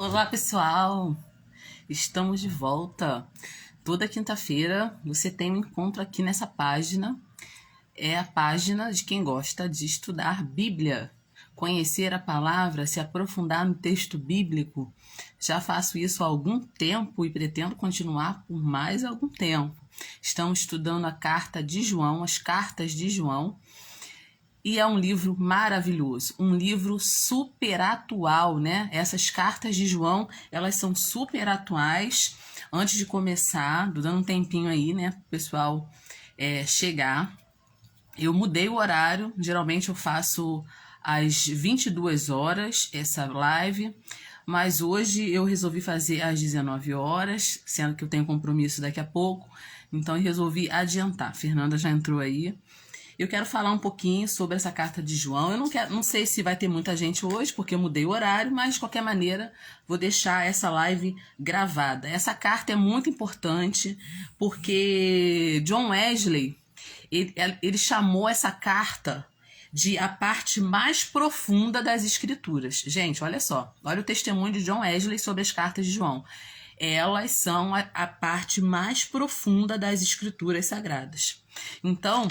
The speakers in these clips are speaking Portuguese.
Olá, pessoal! Estamos de volta. Toda quinta-feira você tem um encontro aqui nessa página. É a página de quem gosta de estudar Bíblia, conhecer a palavra, se aprofundar no texto bíblico. Já faço isso há algum tempo e pretendo continuar por mais algum tempo. Estamos estudando a carta de João, as cartas de João. E é um livro maravilhoso, um livro super atual, né? Essas cartas de João, elas são super atuais. Antes de começar, dando um tempinho aí, né, pro pessoal chegar. Eu mudei o horário, geralmente eu faço às 22 horas essa live, mas hoje eu resolvi fazer às 19 horas, sendo que eu tenho compromisso daqui a pouco, então eu resolvi adiantar. Fernanda já entrou aí. Eu quero falar um pouquinho sobre essa carta de João. Eu não sei se vai ter muita gente hoje, porque eu mudei o horário, mas de qualquer maneira vou deixar essa live gravada. Essa carta é muito importante, porque John Wesley, ele chamou essa carta de a parte mais profunda das escrituras. Gente, olha só, olha o testemunho de John Wesley sobre as cartas de João. Elas são a parte mais profunda das escrituras sagradas. Então,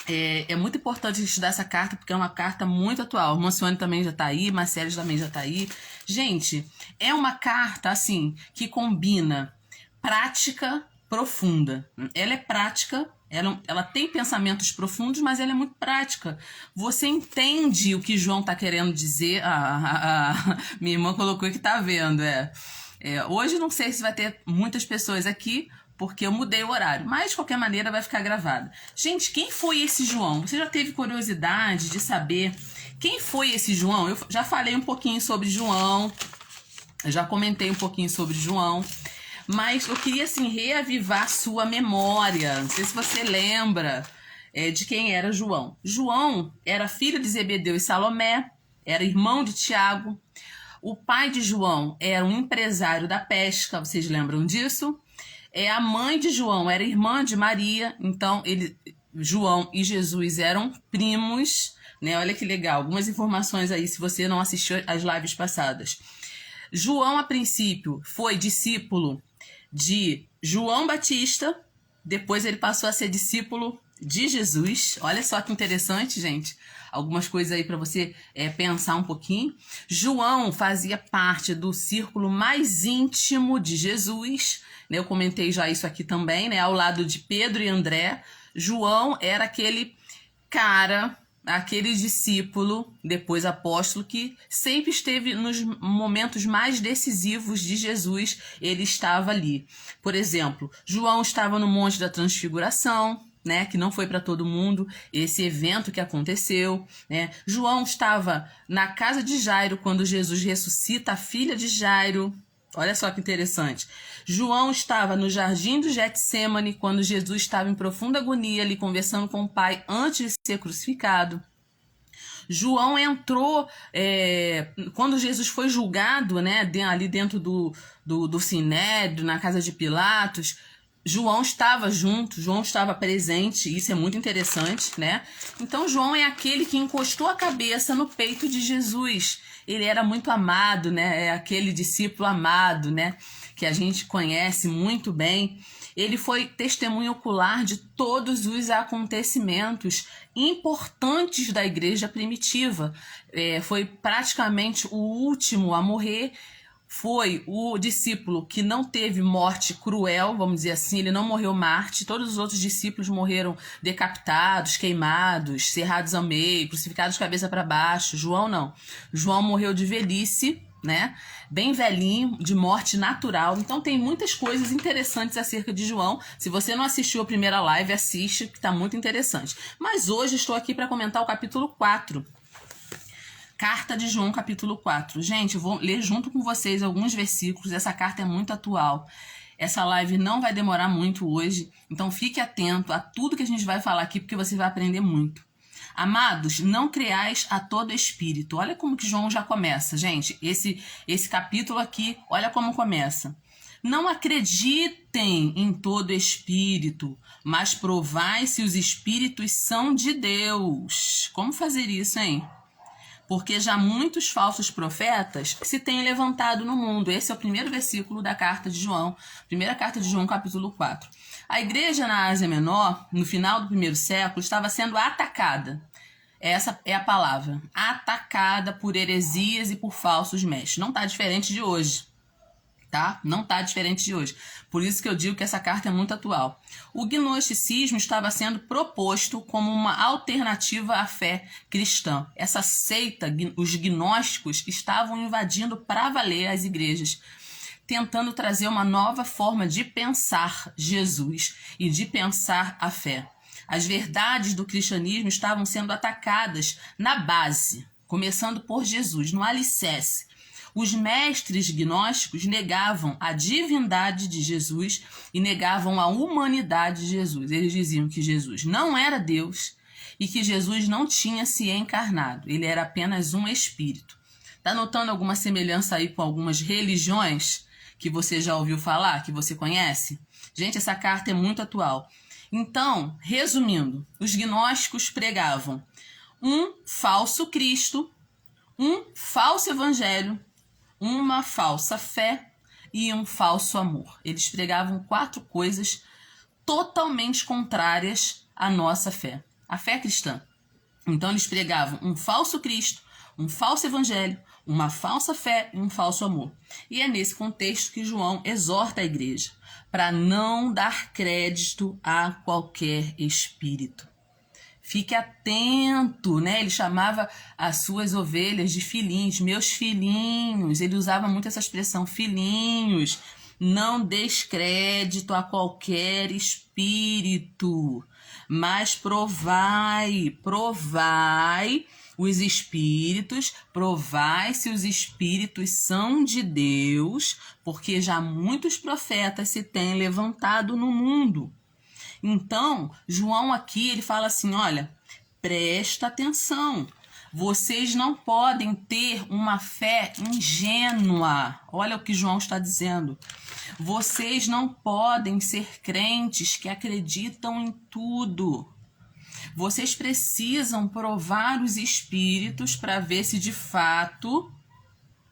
é muito importante estudar essa carta, porque é uma carta muito atual. Mancione também já tá aí, Marcelo também já tá aí. Gente, é uma carta, assim, que combina prática profunda. Ela é prática, ela tem pensamentos profundos, mas ela é muito prática. Você entende o que João tá querendo dizer. Minha irmã colocou que tá vendo, hoje não sei se vai ter muitas pessoas aqui, porque eu mudei o horário, mas de qualquer maneira vai ficar gravado. Gente, quem foi esse João? Você já teve curiosidade de saber quem foi esse João? Eu já falei um pouquinho sobre João, eu já comentei um pouquinho sobre João, mas eu queria assim reavivar sua memória. Não sei se você lembra de quem era João. João era filho de Zebedeu e Salomé, era irmão de Tiago. O pai de João era um empresário da pesca, vocês lembram disso? A mãe de João era irmã de Maria, então João e Jesus eram primos, né? Olha que legal, algumas informações aí se você não assistiu às lives passadas. João, a princípio, foi discípulo de João Batista, depois ele passou a ser discípulo de Jesus. Olha só que interessante, gente. Algumas coisas aí para você pensar um pouquinho. João fazia parte do círculo mais íntimo de Jesus. Eu comentei já isso aqui também, né? Ao lado de Pedro e André. João era aquele cara, aquele discípulo, depois apóstolo, que sempre esteve nos momentos mais decisivos de Jesus. Ele estava ali. Por exemplo, João estava no Monte da Transfiguração, né, que não foi para todo mundo, esse evento que aconteceu, né? João estava na casa de Jairo quando Jesus ressuscita a filha de Jairo. Olha só que interessante. João estava no jardim do Getsêmani quando Jesus estava em profunda agonia ali conversando com o Pai antes de ser crucificado. João entrou quando Jesus foi julgado, né, ali dentro do Sinédrio, na casa de Pilatos. João estava junto, João estava presente, isso é muito interessante, né? Então João é aquele que encostou a cabeça no peito de Jesus. Ele era muito amado, né? É aquele discípulo amado, né? Que a gente conhece muito bem. Ele foi testemunho ocular de todos os acontecimentos importantes da igreja primitiva. Foi praticamente o último a morrer. Foi o discípulo que não teve morte cruel, vamos dizer assim, ele não morreu mártir. Todos os outros discípulos morreram decapitados, queimados, serrados ao meio, crucificados de cabeça para baixo. João não. João morreu de velhice, né? Bem velhinho, de morte natural. Então tem muitas coisas interessantes acerca de João. Se você não assistiu a primeira live, assiste, que está muito interessante. Mas hoje estou aqui para comentar o capítulo 4. Carta de João, capítulo 4. Gente, eu vou ler junto com vocês alguns versículos. Essa carta é muito atual. Essa live não vai demorar muito hoje. Então fique atento a tudo que a gente vai falar aqui, porque você vai aprender muito. Amados, não creais a todo espírito. Olha como que João já começa, gente. Esse capítulo aqui, olha como começa. Não acreditem em todo espírito, mas provai se os espíritos são de Deus. Como fazer isso, hein? porque já muitos falsos profetas se têm levantado no mundo. Esse é o primeiro versículo da carta de João, primeira carta de João, capítulo 4. A igreja na Ásia Menor, no final do primeiro século, estava sendo atacada. Essa é a palavra, atacada por heresias e por falsos mestres. Não está diferente de hoje, tá? Não está diferente de hoje. Por isso que eu digo que essa carta é muito atual. O gnosticismo estava sendo proposto como uma alternativa à fé cristã. Essa seita, os gnósticos, estavam invadindo para valer as igrejas, tentando trazer uma nova forma de pensar Jesus e de pensar a fé. As verdades do cristianismo estavam sendo atacadas na base, começando por Jesus, no alicerce. Os mestres gnósticos negavam a divindade de Jesus e negavam a humanidade de Jesus. Eles diziam que Jesus não era Deus e que Jesus não tinha se encarnado. Ele era apenas um espírito. Está notando alguma semelhança aí com algumas religiões que você já ouviu falar, que você conhece? Gente, essa carta é muito atual. Então, resumindo, os gnósticos pregavam um falso Cristo, um falso evangelho, uma falsa fé e um falso amor. Eles pregavam 4 coisas totalmente contrárias à nossa fé, a fé cristã. Então eles pregavam um falso Cristo, um falso evangelho, uma falsa fé e um falso amor. E é nesse contexto que João exorta a igreja para não dar crédito a qualquer espírito. Fique atento, né? Ele chamava as suas ovelhas de filhinhos, meus filhinhos. Ele usava muito essa expressão, filhinhos. Não des crédito a qualquer espírito, mas provai os espíritos, provai se os espíritos são de Deus, porque já muitos profetas se têm levantado no mundo. Então, João aqui, ele fala assim, olha, presta atenção, vocês não podem ter uma fé ingênua. Olha o que João está dizendo. Vocês não podem ser crentes que acreditam em tudo. Vocês precisam provar os espíritos para ver se de fato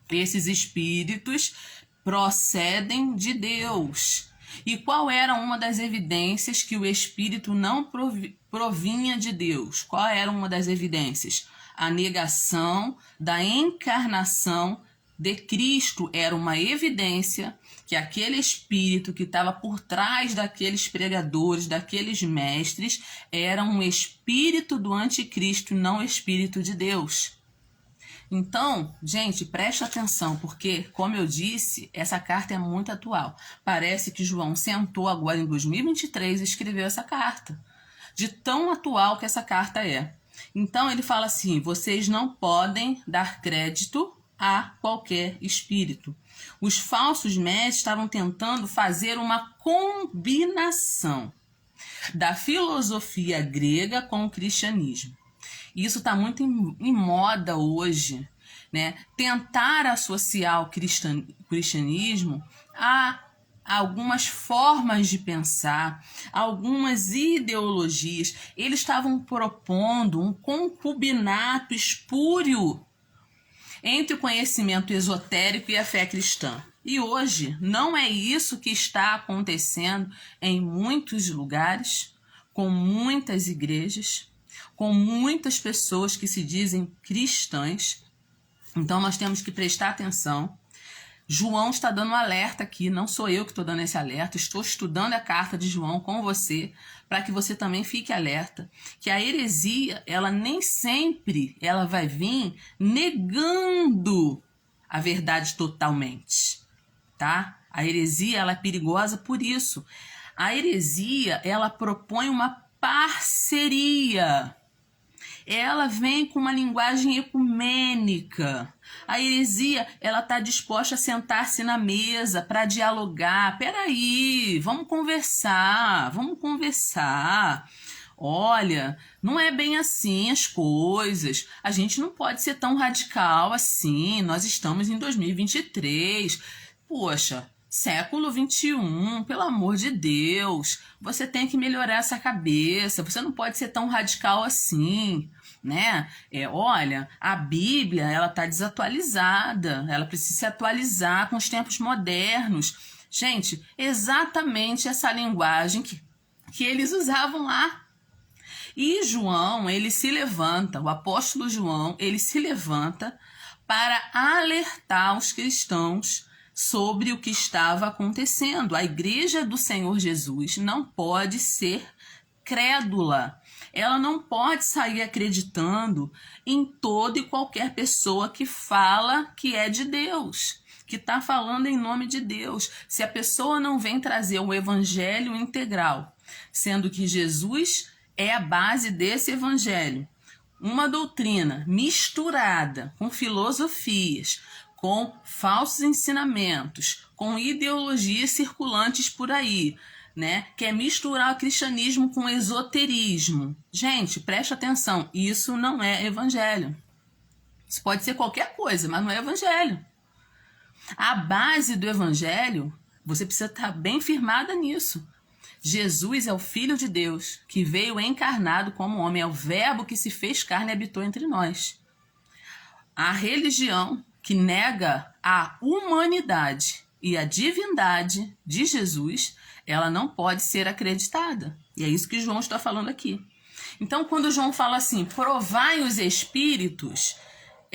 esses espíritos procedem de Deus. E qual era uma das evidências que o espírito não provinha de Deus? Qual era uma das evidências? A negação da encarnação de Cristo era uma evidência que aquele espírito que estava por trás daqueles pregadores, daqueles mestres, era um espírito do anticristo, não espírito de Deus. Então, gente, presta atenção, porque, como eu disse, essa carta é muito atual. Parece que João sentou agora em 2023 e escreveu essa carta, de tão atual que essa carta é. Então, ele fala assim, vocês não podem dar crédito a qualquer espírito. Os falsos mestres estavam tentando fazer uma combinação da filosofia grega com o cristianismo. Isso está muito em moda hoje, né? Tentar associar o cristianismo a algumas formas de pensar, algumas ideologias. Eles estavam propondo um concubinato espúrio entre o conhecimento esotérico e a fé cristã. E hoje não é isso que está acontecendo em muitos lugares, com muitas igrejas, com muitas pessoas que se dizem cristãs. Então nós temos que prestar atenção. João está dando um alerta aqui, não sou eu que estou dando esse alerta, estou estudando a carta de João com você, para que você também fique alerta, que a heresia, ela nem sempre ela vai vir negando a verdade totalmente, tá? A heresia, ela é perigosa por isso. A heresia, ela propõe uma parceria. Ela vem com uma linguagem ecumênica. A heresia, ela está disposta a sentar-se na mesa para dialogar. Peraí, vamos conversar. Olha, não é bem assim as coisas. A gente não pode ser tão radical assim. Nós estamos em 2023. Poxa, século 21, pelo amor de Deus. Você tem que melhorar essa cabeça. Você não pode ser tão radical assim. né? Olha, a Bíblia, ela está desatualizada, ela precisa se atualizar com os tempos modernos. Gente, exatamente essa linguagem que eles usavam lá. E João, ele se levanta, o apóstolo João, ele se levanta para alertar os cristãos sobre o que estava acontecendo. A igreja do Senhor Jesus não pode ser crédula. Ela não pode sair acreditando em toda e qualquer pessoa que fala que é de Deus, que está falando em nome de Deus. Se a pessoa não vem trazer o evangelho integral, sendo que Jesus é a base desse evangelho, uma doutrina misturada com filosofias, com falsos ensinamentos, com ideologias circulantes por aí, né? Que é misturar o cristianismo com esoterismo. Gente, preste atenção, isso não é evangelho. Isso pode ser qualquer coisa, mas não é evangelho. A base do evangelho, você precisa estar bem firmada nisso. Jesus é o Filho de Deus, que veio encarnado como homem, é o verbo que se fez carne e habitou entre nós. A religião que nega a humanidade e a divindade de Jesus, ela não pode ser acreditada. E é isso que João está falando aqui. Então, quando João fala assim, provai os espíritos,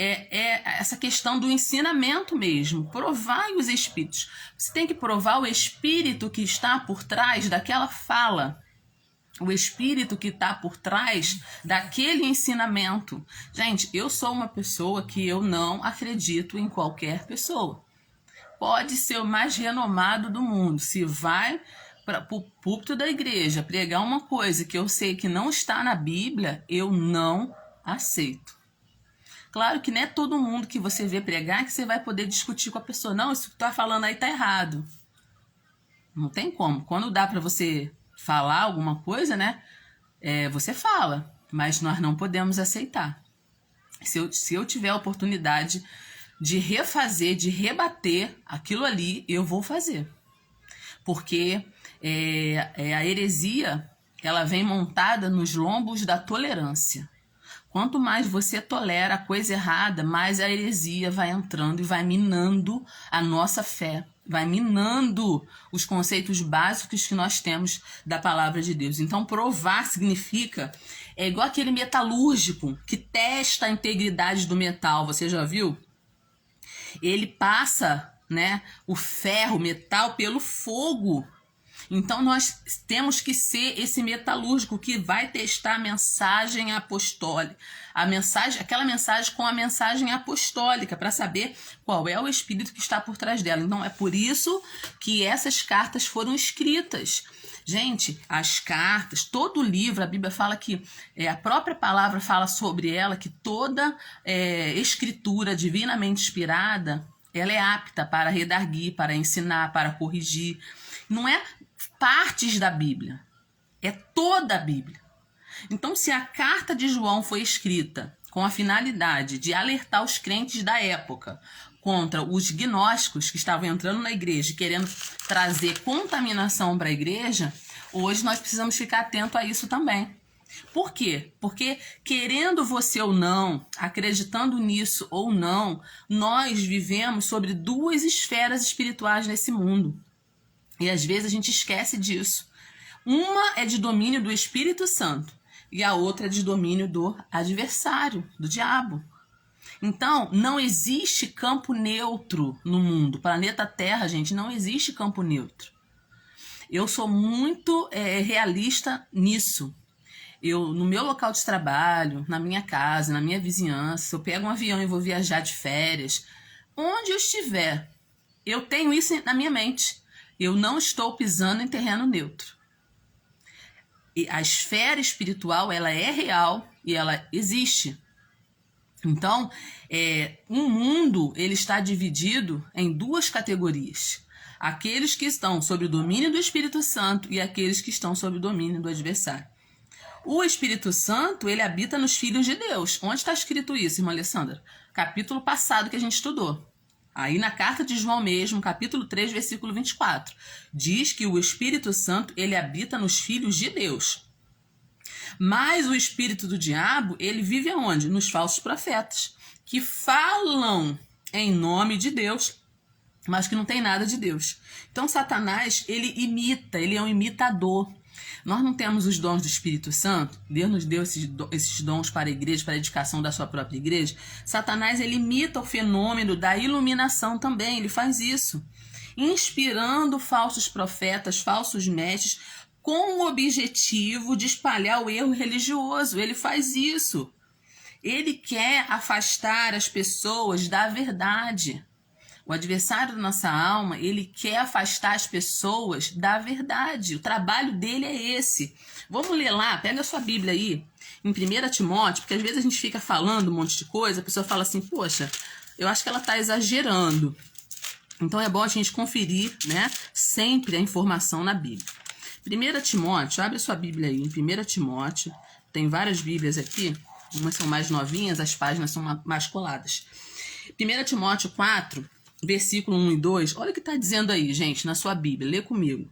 é essa questão do ensinamento mesmo. Provai os espíritos. Você tem que provar o espírito que está por trás daquela fala. O espírito que está por trás daquele ensinamento. Gente, eu sou uma pessoa que eu não acredito em qualquer pessoa. Pode ser o mais renomado do mundo. Se vai para o púlpito da igreja pregar uma coisa que eu sei que não está na Bíblia, eu não aceito. Claro que não é todo mundo que você vê pregar que você vai poder discutir com a pessoa. Não, isso que tu tá falando aí tá errado. Não tem como. Quando dá para você falar alguma coisa, né? Você fala. Mas nós não podemos aceitar. Se eu tiver a oportunidade de refazer, de rebater aquilo ali, eu vou fazer. Porque a heresia, ela vem montada nos lombos da tolerância. Quanto mais você tolera a coisa errada, mais a heresia vai entrando e vai minando a nossa fé, vai minando os conceitos básicos que nós temos da palavra de Deus. Então, provar significa, é igual aquele metalúrgico que testa a integridade do metal, você já viu? Ele passa, né, o ferro, o metal, pelo fogo. Então, nós temos que ser esse metalúrgico que vai testar a mensagem apostólica, aquela mensagem com a mensagem apostólica, para saber qual é o espírito que está por trás dela. Então, é por isso que essas cartas foram escritas. Gente, as cartas, todo o livro, a Bíblia fala que, a própria palavra fala sobre ela, que toda escritura divinamente inspirada, ela é apta para redarguir, para ensinar, para corrigir. Não é partes da Bíblia, é toda a Bíblia. Então, se a carta de João foi escrita com a finalidade de alertar os crentes da época contra os gnósticos que estavam entrando na igreja, querendo trazer contaminação para a igreja, hoje nós precisamos ficar atento a isso também. Por quê? Porque, querendo você ou não, acreditando nisso ou não, nós vivemos sobre duas esferas espirituais nesse mundo. E às vezes a gente esquece disso. Uma é de domínio do Espírito Santo e a outra é de domínio do adversário, do diabo. Então, não existe campo neutro no mundo. Planeta Terra, gente, não existe campo neutro. Eu sou muito realista nisso. No meu local de trabalho, na minha casa, na minha vizinhança, se eu pego um avião e vou viajar de férias, onde eu estiver, eu tenho isso na minha mente. Eu não estou pisando em terreno neutro. E a esfera espiritual, ela é real e ela existe. Então, o mundo, ele está dividido em duas categorias. Aqueles que estão sob o domínio do Espírito Santo e aqueles que estão sob o domínio do adversário. O Espírito Santo, ele habita nos filhos de Deus. Onde está escrito isso, irmã Alessandra? Capítulo passado que a gente estudou. Aí na carta de João mesmo, capítulo 3, versículo 24, diz que o Espírito Santo, ele habita nos filhos de Deus. Mas o espírito do diabo, ele vive aonde? Nos falsos profetas, que falam em nome de Deus, mas que não tem nada de Deus. Então, Satanás, ele imita, ele é um imitador. Nós não temos os dons do Espírito Santo. Deus nos deu esses dons para a igreja, para a edificação da sua própria igreja. Satanás, ele imita o fenômeno da iluminação também. Ele faz isso, inspirando falsos profetas, falsos mestres, com o objetivo de espalhar o erro religioso. Ele faz isso. Ele quer afastar as pessoas da verdade. O adversário da nossa alma, ele quer afastar as pessoas da verdade. O trabalho dele é esse. Vamos ler lá, pega a sua Bíblia aí, em 1 Timóteo, porque às vezes a gente fica falando um monte de coisa, a pessoa fala assim, poxa, eu acho que ela está exagerando. Então é bom a gente conferir, né, sempre a informação na Bíblia. 1 Timóteo, abre a sua Bíblia aí, em 1 Timóteo, tem várias Bíblias aqui, umas são mais novinhas, as páginas são mais coladas. 1 Timóteo 4, versículo 1 e 2, olha o que está dizendo aí, gente, na sua Bíblia, lê comigo.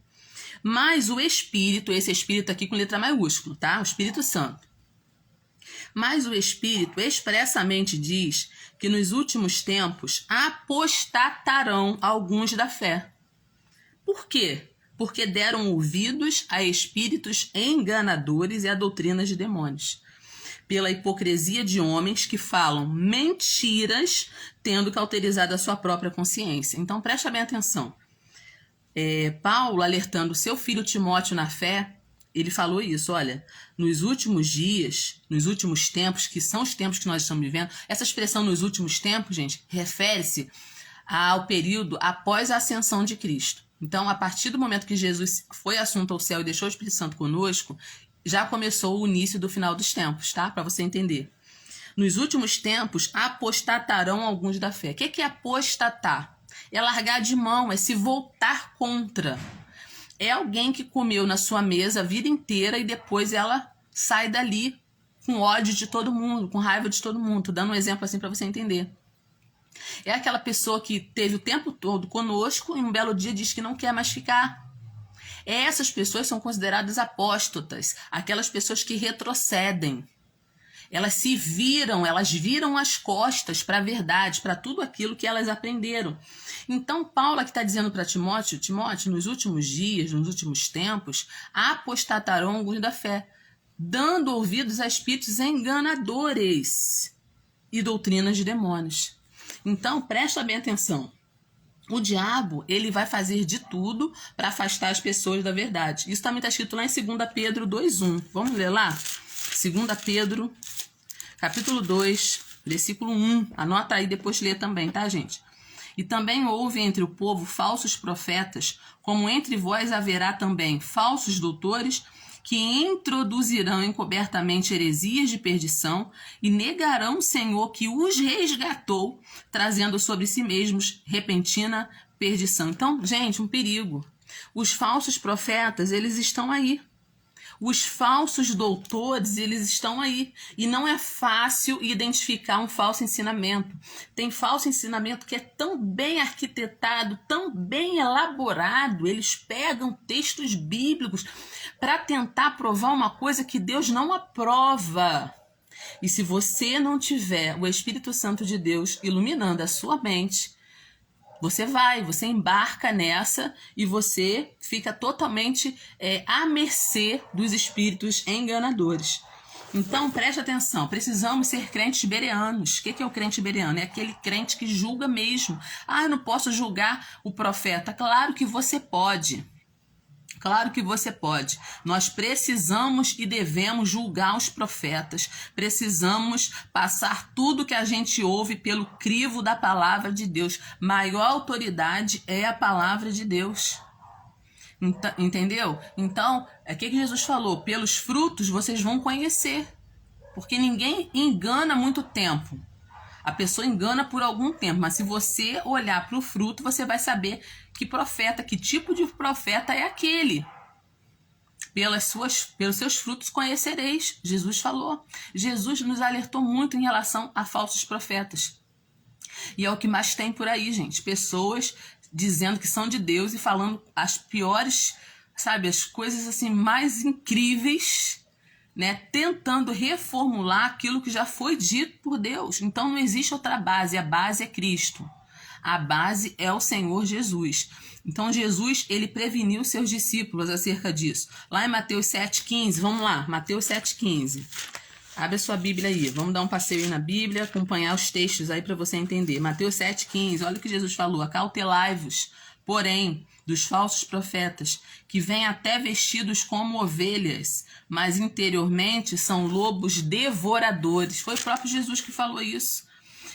Mas o Espírito, esse Espírito aqui com letra maiúscula, tá? O Espírito Santo. Mas o Espírito expressamente diz que nos últimos tempos apostatarão alguns da fé. Por quê? Porque deram ouvidos a espíritos enganadores e a doutrinas de demônios, pela hipocrisia de homens que falam mentiras, tendo cauterizado a sua própria consciência. Então, presta bem atenção. Paulo, alertando seu filho Timóteo na fé, ele falou isso, olha, nos últimos dias, nos últimos tempos, que são os tempos que nós estamos vivendo, essa expressão nos últimos tempos, gente, refere-se ao período após a ascensão de Cristo. Então, a partir do momento que Jesus foi assunto ao céu e deixou o Espírito Santo conosco, já começou o início do final dos tempos, tá? Para você entender. Nos últimos tempos, apostatarão alguns da fé. O que é apostatar? É largar de mão, é se voltar contra. É alguém que comeu na sua mesa a vida inteira e depois ela sai dali com ódio de todo mundo, com raiva de todo mundo. Tô dando um exemplo assim para você entender. É aquela pessoa que teve o tempo todo conosco e um belo dia diz que não quer mais ficar. Essas pessoas são consideradas apóstatas, aquelas pessoas que retrocedem. Elas viram as costas para a verdade, para tudo aquilo que elas aprenderam. Então, Paulo aqui está dizendo para Timóteo, nos últimos dias, nos últimos tempos, apostatarão alguns da fé, dando ouvidos a espíritos enganadores e doutrinas de demônios. Então, presta bem atenção. O diabo, ele vai fazer de tudo para afastar as pessoas da verdade. Isso também está escrito lá em 2 Pedro 2:1. Vamos ler lá? 2 Pedro, capítulo 2, versículo 1. Anota aí, depois lê também, tá, gente? E também houve entre o povo falsos profetas, como entre vós haverá também falsos doutores, que introduzirão encobertamente heresias de perdição e negarão o Senhor que os resgatou, trazendo sobre si mesmos repentina perdição. Então, gente, um perigo. Os falsos profetas, eles estão aí. Os falsos doutores, eles estão aí. E não é fácil identificar um falso ensinamento. Tem falso ensinamento que é tão bem arquitetado, tão bem elaborado. Eles pegam textos bíblicos para tentar provar uma coisa que Deus não aprova. E se você não tiver o Espírito Santo de Deus iluminando a sua mente, você embarca nessa e você fica totalmente à mercê dos espíritos enganadores. Então, preste atenção, precisamos ser crentes bereanos. O que é o crente bereano? É aquele crente que julga mesmo. Eu não posso julgar o profeta. Claro que você pode. Claro que você pode. Nós precisamos e devemos julgar os profetas. Precisamos passar tudo que a gente ouve pelo crivo da palavra de Deus. Maior autoridade é a palavra de Deus. Entendeu? Então, o que Jesus falou? Pelos frutos vocês vão conhecer. Porque ninguém engana muito tempo. A pessoa engana por algum tempo, mas se você olhar para o fruto, você vai saber que tipo de profeta é aquele. Pelos seus frutos conhecereis, Jesus falou. Jesus nos alertou muito em relação a falsos profetas. E é o que mais tem por aí, gente. Pessoas dizendo que são de Deus e falando as piores, as coisas assim mais incríveis né, tentando reformular aquilo que já foi dito por Deus. Então não existe outra base, a base é Cristo. A base é o Senhor Jesus. Então Jesus, ele preveniu seus discípulos acerca disso. Lá em Mateus 7,15, vamos lá, Mateus 7,15. Abre a sua Bíblia aí, vamos dar um passeio aí na Bíblia, acompanhar os textos aí para você entender. Mateus 7,15, olha o que Jesus falou: acautelai-vos, porém, dos falsos profetas, que vêm até vestidos como ovelhas, mas interiormente são lobos devoradores. Foi o próprio Jesus que falou isso.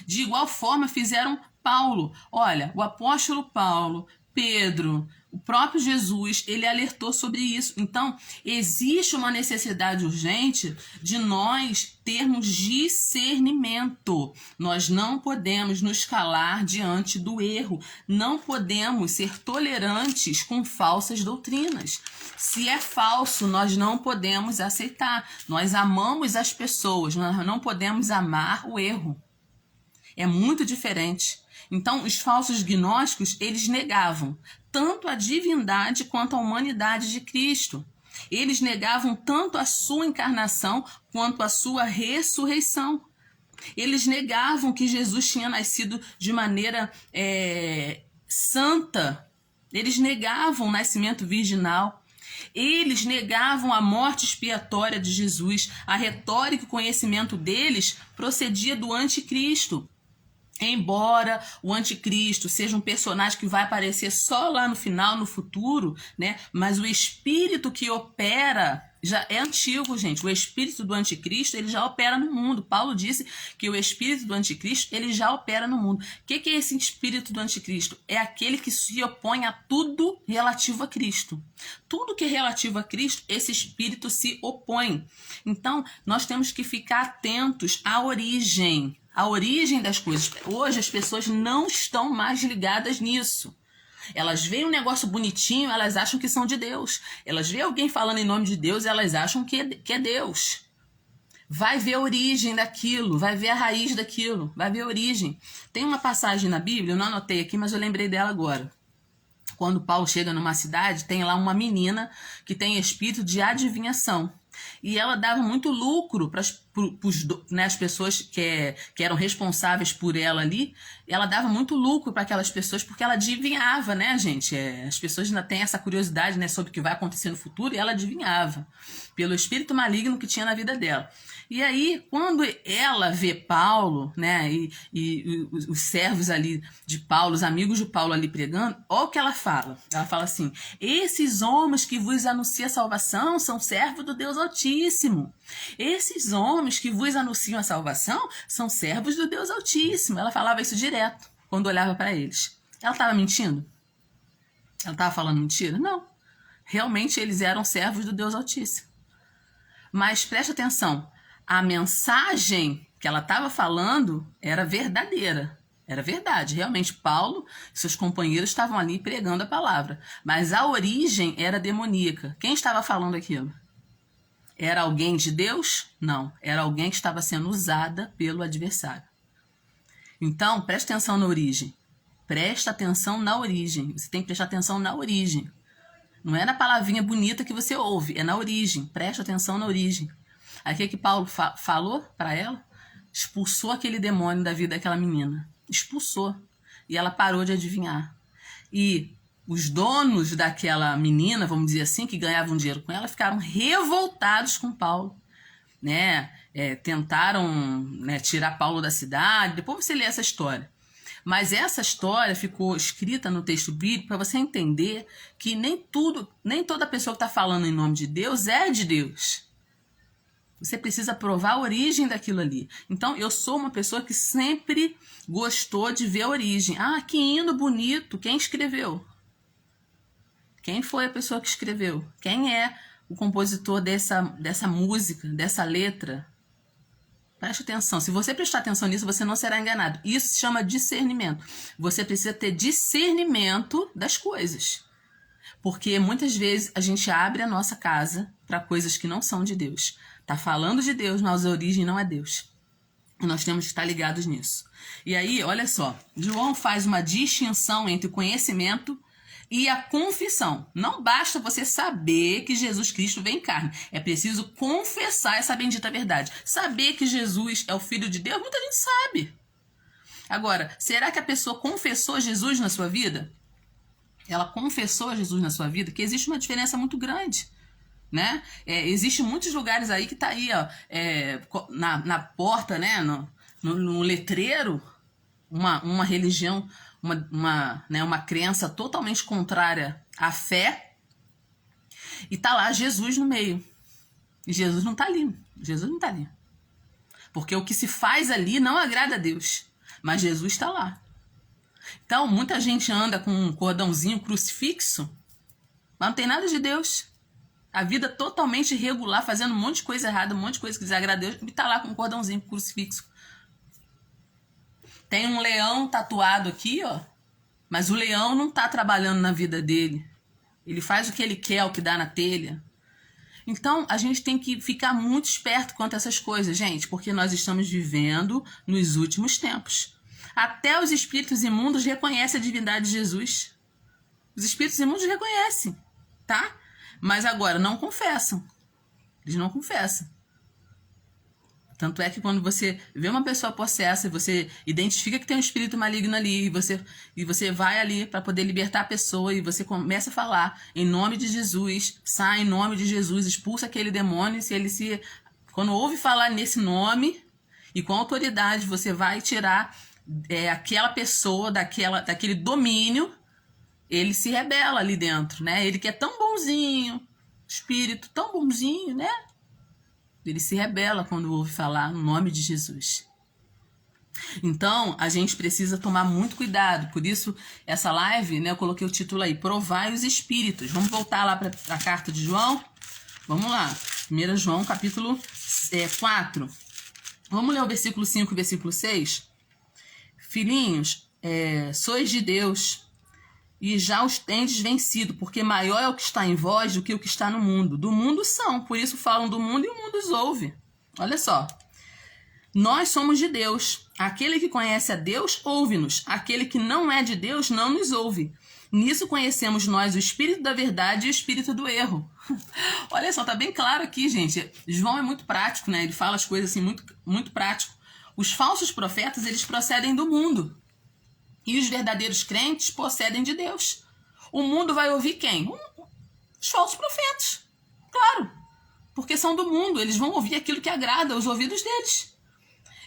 De igual forma fizeram Paulo. Olha, o apóstolo Paulo, Pedro, o próprio Jesus, ele alertou sobre isso. Então, existe uma necessidade urgente de nós termos discernimento. Nós não podemos nos calar diante do erro. Não podemos ser tolerantes com falsas doutrinas. Se é falso, nós não podemos aceitar. Nós amamos as pessoas, nós não podemos amar o erro. É muito diferente. Então, os falsos gnósticos, eles negavam tanto a divindade quanto a humanidade de Cristo. Eles negavam tanto a sua encarnação quanto a sua ressurreição. Eles negavam que Jesus tinha nascido de maneira santa. Eles negavam o nascimento virginal. Eles negavam a morte expiatória de Jesus. A retórica e o conhecimento deles procedia do anticristo. Embora o anticristo seja um personagem que vai aparecer só lá no final, no futuro, né? Mas o espírito que opera já é antigo, gente. O espírito do anticristo, ele já opera no mundo. Paulo disse que o espírito do anticristo, ele já opera no mundo. O que é esse espírito do anticristo? É aquele que se opõe a tudo relativo a Cristo. Tudo que é relativo a Cristo, esse espírito se opõe. Então, nós temos que ficar atentos à origem. A origem das coisas. Hoje as pessoas não estão mais ligadas nisso. Elas veem um negócio bonitinho, elas acham que são de Deus. Elas veem alguém falando em nome de Deus, elas acham que é Deus. Vai ver a origem daquilo, vai ver a raiz daquilo, vai ver a origem. Tem uma passagem na Bíblia, eu não anotei aqui, mas eu lembrei dela agora. Quando Paulo chega numa cidade, tem lá uma menina que tem espírito de adivinhação. E ela dava muito lucro para as pessoas que eram responsáveis por ela ali. Ela dava muito lucro para aquelas pessoas porque ela adivinhava, né, gente? As pessoas ainda têm essa curiosidade, né, sobre o que vai acontecer no futuro, e ela adivinhava pelo espírito maligno que tinha na vida dela. E aí, quando ela vê Paulo, né, e os servos ali de Paulo, os amigos de Paulo ali pregando, olha o que ela fala. Ela fala assim: esses homens que vos anunciam a salvação são servos do Deus Altíssimo. Esses homens que vos anunciam a salvação são servos do Deus Altíssimo. Ela falava isso direto, quando olhava para eles. Ela estava mentindo? Ela estava falando mentira? Não. Realmente eles eram servos do Deus Altíssimo. Mas preste atenção. A mensagem que ela estava falando era verdadeira. Era verdade. Realmente, Paulo e seus companheiros estavam ali pregando a palavra. Mas a origem era demoníaca. Quem estava falando aquilo? Era alguém de Deus? Não. Era alguém que estava sendo usada pelo adversário. Então, preste atenção na origem. Presta atenção na origem. Você tem que prestar atenção na origem. Não é na palavrinha bonita que você ouve. É na origem. Presta atenção na origem. Aí o que Paulo falou para ela? Expulsou aquele demônio da vida daquela menina. Expulsou. E ela parou de adivinhar. E os donos daquela menina, vamos dizer assim, que ganhavam dinheiro com ela, ficaram revoltados com Paulo. Né? Tentaram, né, tirar Paulo da cidade. Depois você lê essa história. Mas essa história ficou escrita no texto bíblico para você entender que nem toda pessoa que está falando em nome de Deus é de Deus. Você precisa provar a origem daquilo ali. Então, eu sou uma pessoa que sempre gostou de ver a origem. Ah, que hino bonito. Quem escreveu? Quem foi a pessoa que escreveu? Quem é o compositor dessa música, dessa letra? Preste atenção. Se você prestar atenção nisso, você não será enganado. Isso se chama discernimento. Você precisa ter discernimento das coisas. Porque muitas vezes a gente abre a nossa casa para coisas que não são de Deus. Está falando de Deus, mas a origem não é Deus. E nós temos que estar ligados nisso. E aí, olha só, João faz uma distinção entre o conhecimento e a confissão. Não basta você saber que Jesus Cristo vem em carne. É preciso confessar essa bendita verdade. Saber que Jesus é o Filho de Deus, muita gente sabe. Agora, será que a pessoa confessou Jesus na sua vida? Ela confessou Jesus na sua vida? Que existe uma diferença muito grande, né? Existe muitos lugares aí que tá aí, ó, na porta, né? No letreiro, uma religião, uma crença totalmente contrária à fé, e tá lá Jesus no meio. E Jesus não tá ali. Jesus não tá ali. Porque o que se faz ali não agrada a Deus. Mas Jesus está lá. Então, muita gente anda com um cordãozinho, crucifixo, mas não tem nada de Deus. A vida totalmente irregular, fazendo um monte de coisa errada, um monte de coisa que desagrada a Deus, e tá lá com um cordãozinho, crucifixo. Tem um leão tatuado aqui, ó, mas o leão não tá trabalhando na vida dele. Ele faz o que ele quer, o que dá na telha. Então, a gente tem que ficar muito esperto quanto a essas coisas, gente, porque nós estamos vivendo nos últimos tempos. Até os espíritos imundos reconhecem a divindade de Jesus. Os espíritos imundos reconhecem, tá? Mas agora não confessam. Eles não confessam. Tanto é que quando você vê uma pessoa possessa e você identifica que tem um espírito maligno ali, e você vai ali para poder libertar a pessoa e você começa a falar em nome de Jesus, sai em nome de Jesus, expulsa aquele demônio, quando ouve falar nesse nome e com autoridade você vai tirar aquela pessoa daquele domínio, ele se rebela ali dentro, né? Ele que é tão bonzinho, espírito tão bonzinho, né? Ele se rebela quando ouve falar no nome de Jesus. Então, a gente precisa tomar muito cuidado. Por isso, essa live, né, eu coloquei o título aí, Provai os Espíritos. Vamos voltar lá para a carta de João? Vamos lá. 1 João, capítulo 4. Vamos ler o versículo 5 e o versículo 6? Filhinhos, sois de Deus, e já os tendes vencido, porque maior é o que está em vós do que o que está no mundo. Do mundo são, por isso falam do mundo e o mundo os ouve. Olha só. Nós somos de Deus. Aquele que conhece a Deus, ouve-nos. Aquele que não é de Deus, não nos ouve. Nisso conhecemos nós o espírito da verdade e o espírito do erro. Olha só, tá bem claro aqui, gente. João é muito prático, né? Ele fala as coisas assim, muito, muito prático. Os falsos profetas, eles procedem do mundo. E os verdadeiros crentes procedem de Deus. O mundo vai ouvir quem? Os falsos profetas. Claro. Porque são do mundo. Eles vão ouvir aquilo que agrada aos ouvidos deles.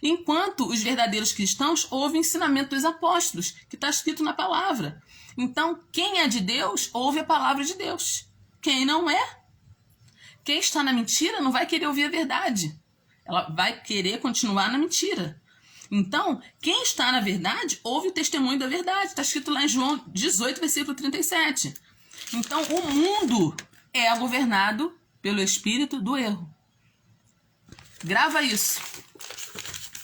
Enquanto os verdadeiros cristãos ouvem o ensinamento dos apóstolos, que está escrito na palavra. Então, quem é de Deus, ouve a palavra de Deus. Quem não é, quem está na mentira, não vai querer ouvir a verdade. Ela vai querer continuar na mentira. Então, quem está na verdade, ouve o testemunho da verdade. Está escrito lá em João 18, versículo 37. Então, o mundo é governado pelo espírito do erro. Grava isso.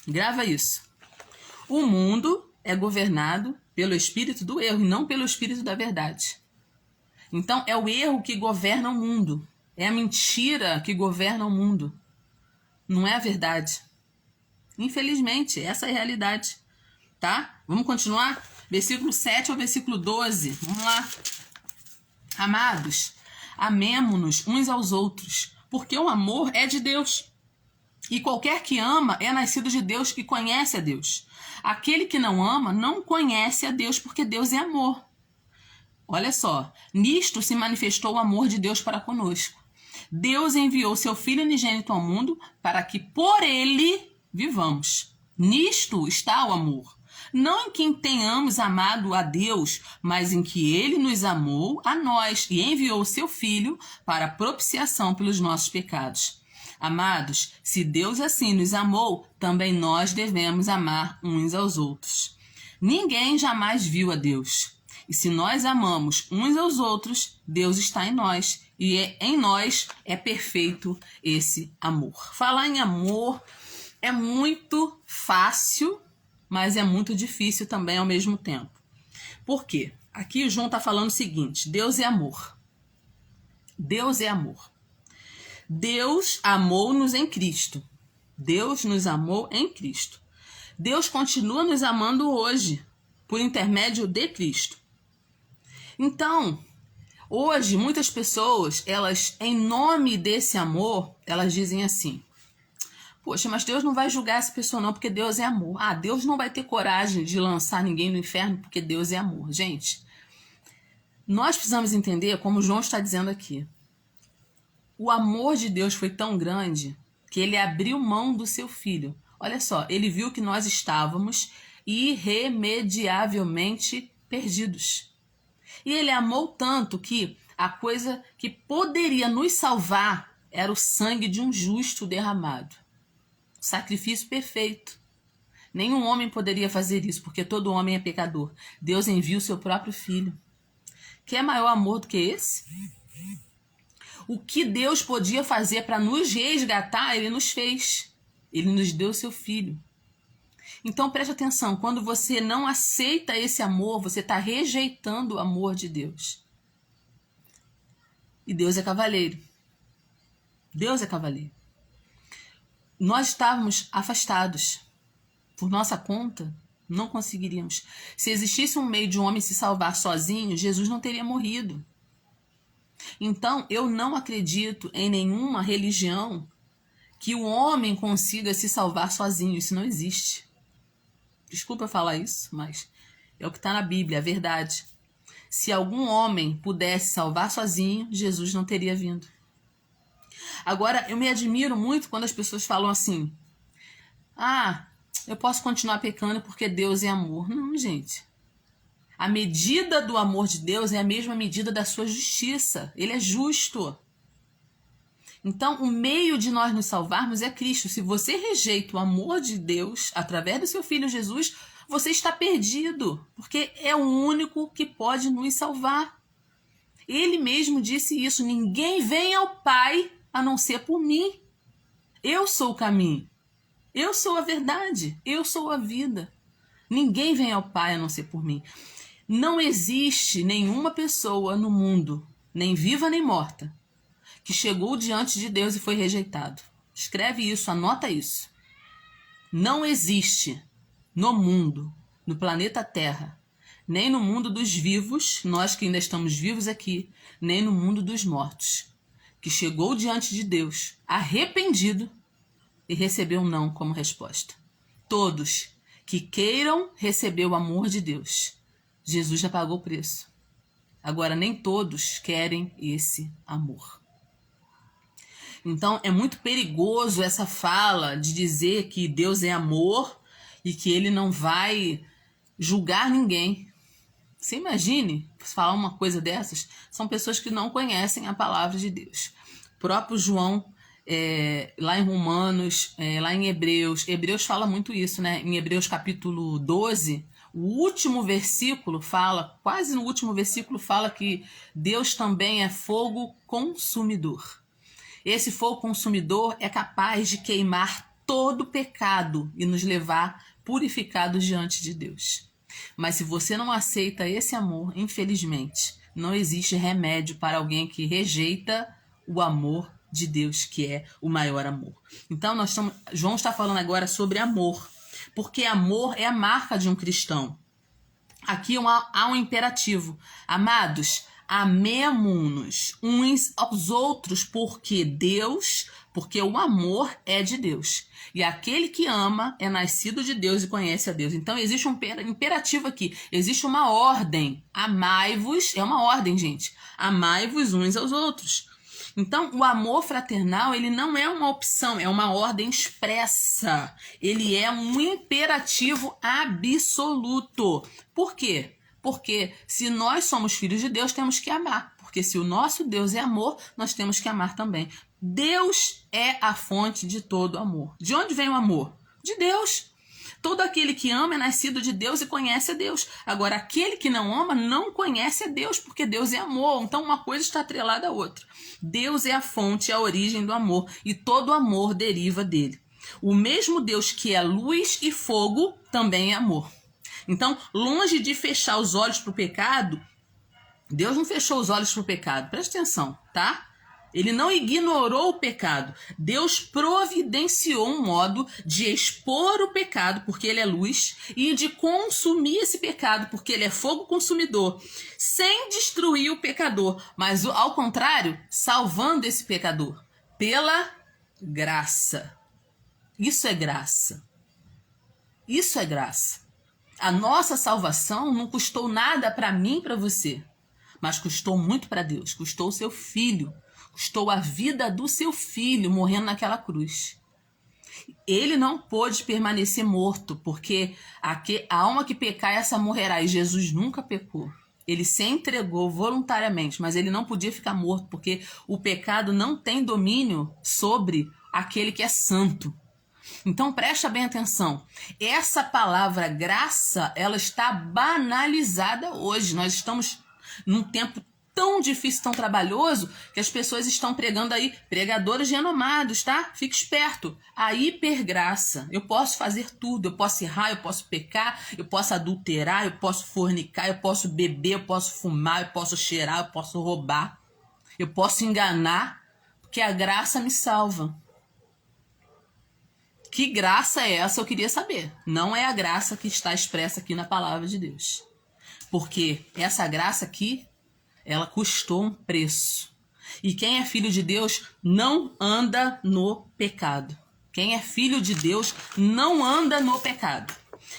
Grava isso. O mundo é governado pelo espírito do erro e não pelo espírito da verdade. Então, é o erro que governa o mundo. É a mentira que governa o mundo. Não é a verdade. Infelizmente, essa é a realidade, tá? Vamos continuar? Versículo 7 ao versículo 12. Vamos lá. Amados, amemo-nos uns aos outros, porque o amor é de Deus. E qualquer que ama é nascido de Deus e conhece a Deus. Aquele que não ama não conhece a Deus, porque Deus é amor. Olha só, nisto se manifestou o amor de Deus para conosco. Deus enviou seu Filho unigênito ao mundo para que por ele vivamos. Nisto está o amor. Não em quem tenhamos amado a Deus, mas em que ele nos amou a nós e enviou seu Filho para propiciação pelos nossos pecados. Amados, se Deus assim nos amou, também nós devemos amar uns aos outros. Ninguém jamais viu a Deus. E se nós amamos uns aos outros, Deus está em nós. E em nós é perfeito esse amor. Falar em amor é muito fácil, mas é muito difícil também ao mesmo tempo. Por quê? Aqui o João está falando o seguinte: Deus é amor. Deus é amor. Deus amou-nos em Cristo. Deus nos amou em Cristo. Deus continua nos amando hoje, por intermédio de Cristo. Então, hoje, muitas pessoas, elas, em nome desse amor, elas dizem assim: poxa, mas Deus não vai julgar essa pessoa não, porque Deus é amor. Ah, Deus não vai ter coragem de lançar ninguém no inferno, porque Deus é amor. Gente, nós precisamos entender, como João está dizendo aqui, o amor de Deus foi tão grande que ele abriu mão do seu filho. Olha só, ele viu que nós estávamos irremediavelmente perdidos. E ele amou tanto que a coisa que poderia nos salvar era o sangue de um justo derramado. Sacrifício perfeito. Nenhum homem poderia fazer isso, porque todo homem é pecador. Deus envia o seu próprio filho. Quer maior amor do que esse? O que Deus podia fazer para nos resgatar, ele nos fez. Ele nos deu o seu filho. Então preste atenção, quando você não aceita esse amor, você está rejeitando o amor de Deus. E Deus é cavaleiro. Deus é cavaleiro. Nós estávamos afastados. Por nossa conta, não conseguiríamos. Se existisse um meio de um homem se salvar sozinho, Jesus não teria morrido. Então, eu não acredito em nenhuma religião que o homem consiga se salvar sozinho. Isso não existe. Desculpa falar isso, mas é o que está na Bíblia, é verdade. Se algum homem pudesse salvar sozinho, Jesus não teria vindo. Agora, eu me admiro muito quando as pessoas falam assim: ah, eu posso continuar pecando porque Deus é amor. Não, gente. A medida do amor de Deus é a mesma medida da sua justiça. Ele é justo. Então, o meio de nós nos salvarmos é Cristo. Se você rejeita o amor de Deus através do seu Filho Jesus, você está perdido, porque é o único que pode nos salvar. Ele mesmo disse isso: ninguém vem ao Pai a não ser por mim. Eu sou o caminho, eu sou a verdade, eu sou a vida. Ninguém vem ao Pai a não ser por mim. Não existe nenhuma pessoa no mundo, nem viva nem morta, que chegou diante de Deus e foi rejeitado. Escreve isso, anota isso. Não existe no mundo, no planeta Terra, nem no mundo dos vivos, nós que ainda estamos vivos aqui, nem no mundo dos mortos, que chegou diante de Deus arrependido e recebeu um não como resposta. Todos que queiram receber o amor de Deus, Jesus já pagou o preço. Agora, nem todos querem esse amor. Então, é muito perigoso essa fala de dizer que Deus é amor e que ele não vai julgar ninguém. Você imagine falar uma coisa dessas? São pessoas que não conhecem a palavra de Deus. O próprio João, lá em Romanos, lá em Hebreus fala muito isso, né? Em Hebreus capítulo 12, o último versículo fala, quase no último versículo fala que Deus também é fogo consumidor. Esse fogo consumidor é capaz de queimar todo pecado e nos levar purificados diante de Deus. Mas se você não aceita esse amor, infelizmente, não existe remédio para alguém que rejeita o amor de Deus, que é o maior amor. Então, João está falando agora sobre amor, porque amor é a marca de um cristão. Aqui há um imperativo. Amados, amemo-nos uns aos outros, porque o amor é de Deus. E aquele que ama é nascido de Deus e conhece a Deus. Então existe um imperativo aqui, existe uma ordem. Amai-vos, é uma ordem, gente. Amai-vos uns aos outros. Então, o amor fraternal, ele não é uma opção, é uma ordem expressa. Ele é um imperativo absoluto. Por quê? Porque se nós somos filhos de Deus, temos que amar. Porque se o nosso Deus é amor, nós temos que amar também. Deus é a fonte de todo amor. De onde vem o amor? De Deus. Todo aquele que ama é nascido de Deus e conhece a Deus. Agora, aquele que não ama não conhece a Deus, porque Deus é amor. Então, uma coisa está atrelada à outra. Deus é a fonte, a origem do amor, e todo amor deriva dele. O mesmo Deus que é luz e fogo também é amor. Então, longe de fechar os olhos para o pecado, Deus não fechou os olhos para o pecado. Preste atenção, tá? Ele não ignorou o pecado. Deus providenciou um modo de expor o pecado, porque ele é luz, e de consumir esse pecado, porque ele é fogo consumidor, sem destruir o pecador, mas ao contrário, salvando esse pecador pela graça. Isso é graça. Isso é graça. A nossa salvação não custou nada para mim e para você, mas custou muito para Deus. Custou o seu filho. Custou a vida do seu filho morrendo naquela cruz. Ele não pôde permanecer morto, porque a alma que pecar, essa morrerá. E Jesus nunca pecou. Ele se entregou voluntariamente, mas ele não podia ficar morto, porque o pecado não tem domínio sobre aquele que é santo. Então presta bem atenção. Essa palavra graça, ela está banalizada hoje. Nós estamos num tempo tão difícil, tão trabalhoso, que as pessoas estão pregando aí, pregadores renomados, tá? Fique esperto. A hipergraça. Eu posso fazer tudo. Eu posso errar, eu posso pecar, eu posso adulterar, eu posso fornicar, eu posso beber, eu posso fumar, eu posso cheirar, eu posso roubar. Eu posso enganar, porque a graça me salva. Que graça é essa? Eu queria saber. Não é a graça que está expressa aqui na palavra de Deus. Porque essa graça aqui, ela custou um preço. E quem é filho de Deus não anda no pecado. Quem é filho de Deus não anda no pecado.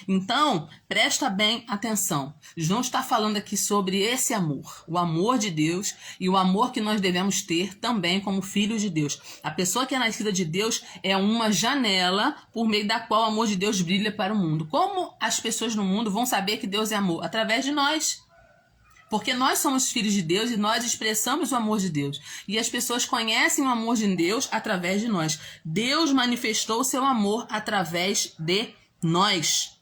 Então, presta bem atenção. João está falando aqui sobre esse amor. O amor de Deus e o amor que nós devemos ter também como filhos de Deus. A pessoa que é nascida de Deus é uma janela por meio da qual o amor de Deus brilha para o mundo. Como as pessoas no mundo vão saber que Deus é amor? Através de nós. Porque nós somos filhos de Deus e nós expressamos o amor de Deus. E as pessoas conhecem o amor de Deus através de nós. Deus manifestou o seu amor através de nós.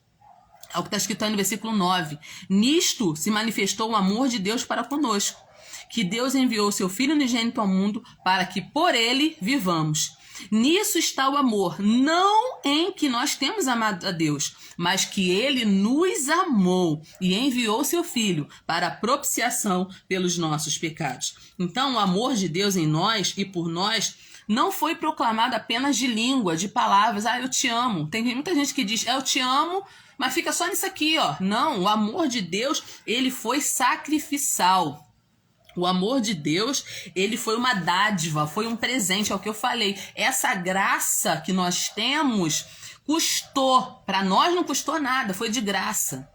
É o que está escrito aí no versículo 9. Nisto se manifestou o amor de Deus para conosco, que Deus enviou o seu Filho unigênito ao mundo para que por ele vivamos. Nisso está o amor, não em que nós temos amado a Deus, mas que ele nos amou e enviou seu Filho para a propiciação pelos nossos pecados. Então, o amor de Deus em nós e por nós não foi proclamado apenas de língua, de palavras. Ah, eu te amo. Tem muita gente que diz, eu te amo, mas fica só nisso aqui, ó. Não, o amor de Deus, ele foi sacrificial. O amor de Deus, ele foi uma dádiva, foi um presente, é o que eu falei. Essa graça que nós temos custou. Para nós não custou nada, foi de graça.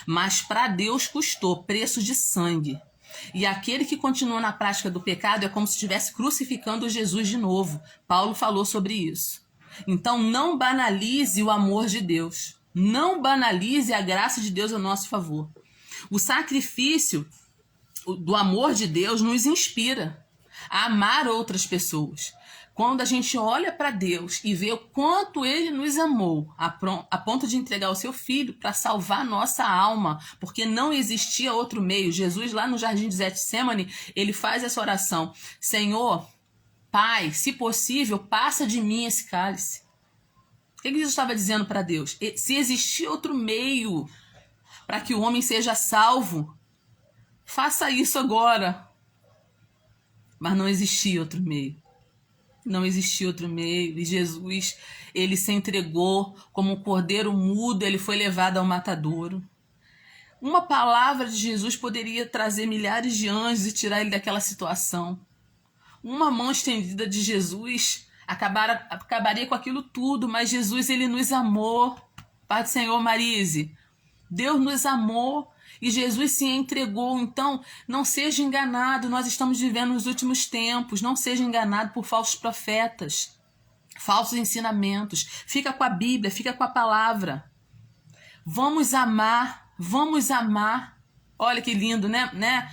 Mas para Deus custou preço de sangue. E aquele que continua na prática do pecado é como se estivesse crucificando Jesus de novo. Paulo falou sobre isso. Então não banalize o amor de Deus. Não banalize a graça de Deus a nosso favor. O sacrifício do amor de Deus nos inspira a amar outras pessoas. Quando a gente olha para Deus e vê o quanto Ele nos amou, a ponto de entregar o seu Filho para salvar nossa alma, porque não existia outro meio. Jesus, lá no Jardim de Getsêmani, ele faz essa oração: Senhor, Pai, se possível, passa de mim esse cálice. O que Jesus estava dizendo para Deus? Se existia outro meio para que o homem seja salvo, faça isso agora. Mas não existia outro meio. Não existia outro meio. E Jesus, ele se entregou como um cordeiro mudo, ele foi levado ao matadouro. Uma palavra de Jesus poderia trazer milhares de anjos e tirar ele daquela situação. Uma mão estendida de Jesus acabaria com aquilo tudo, mas Jesus, ele nos amou. Pai do Senhor, Marise, Deus nos amou e Jesus se entregou. Então, não seja enganado, nós estamos vivendo nos últimos tempos. Não seja enganado por falsos profetas, falsos ensinamentos. Fica com a Bíblia, fica com a palavra. Vamos amar, vamos amar. Olha que lindo, né,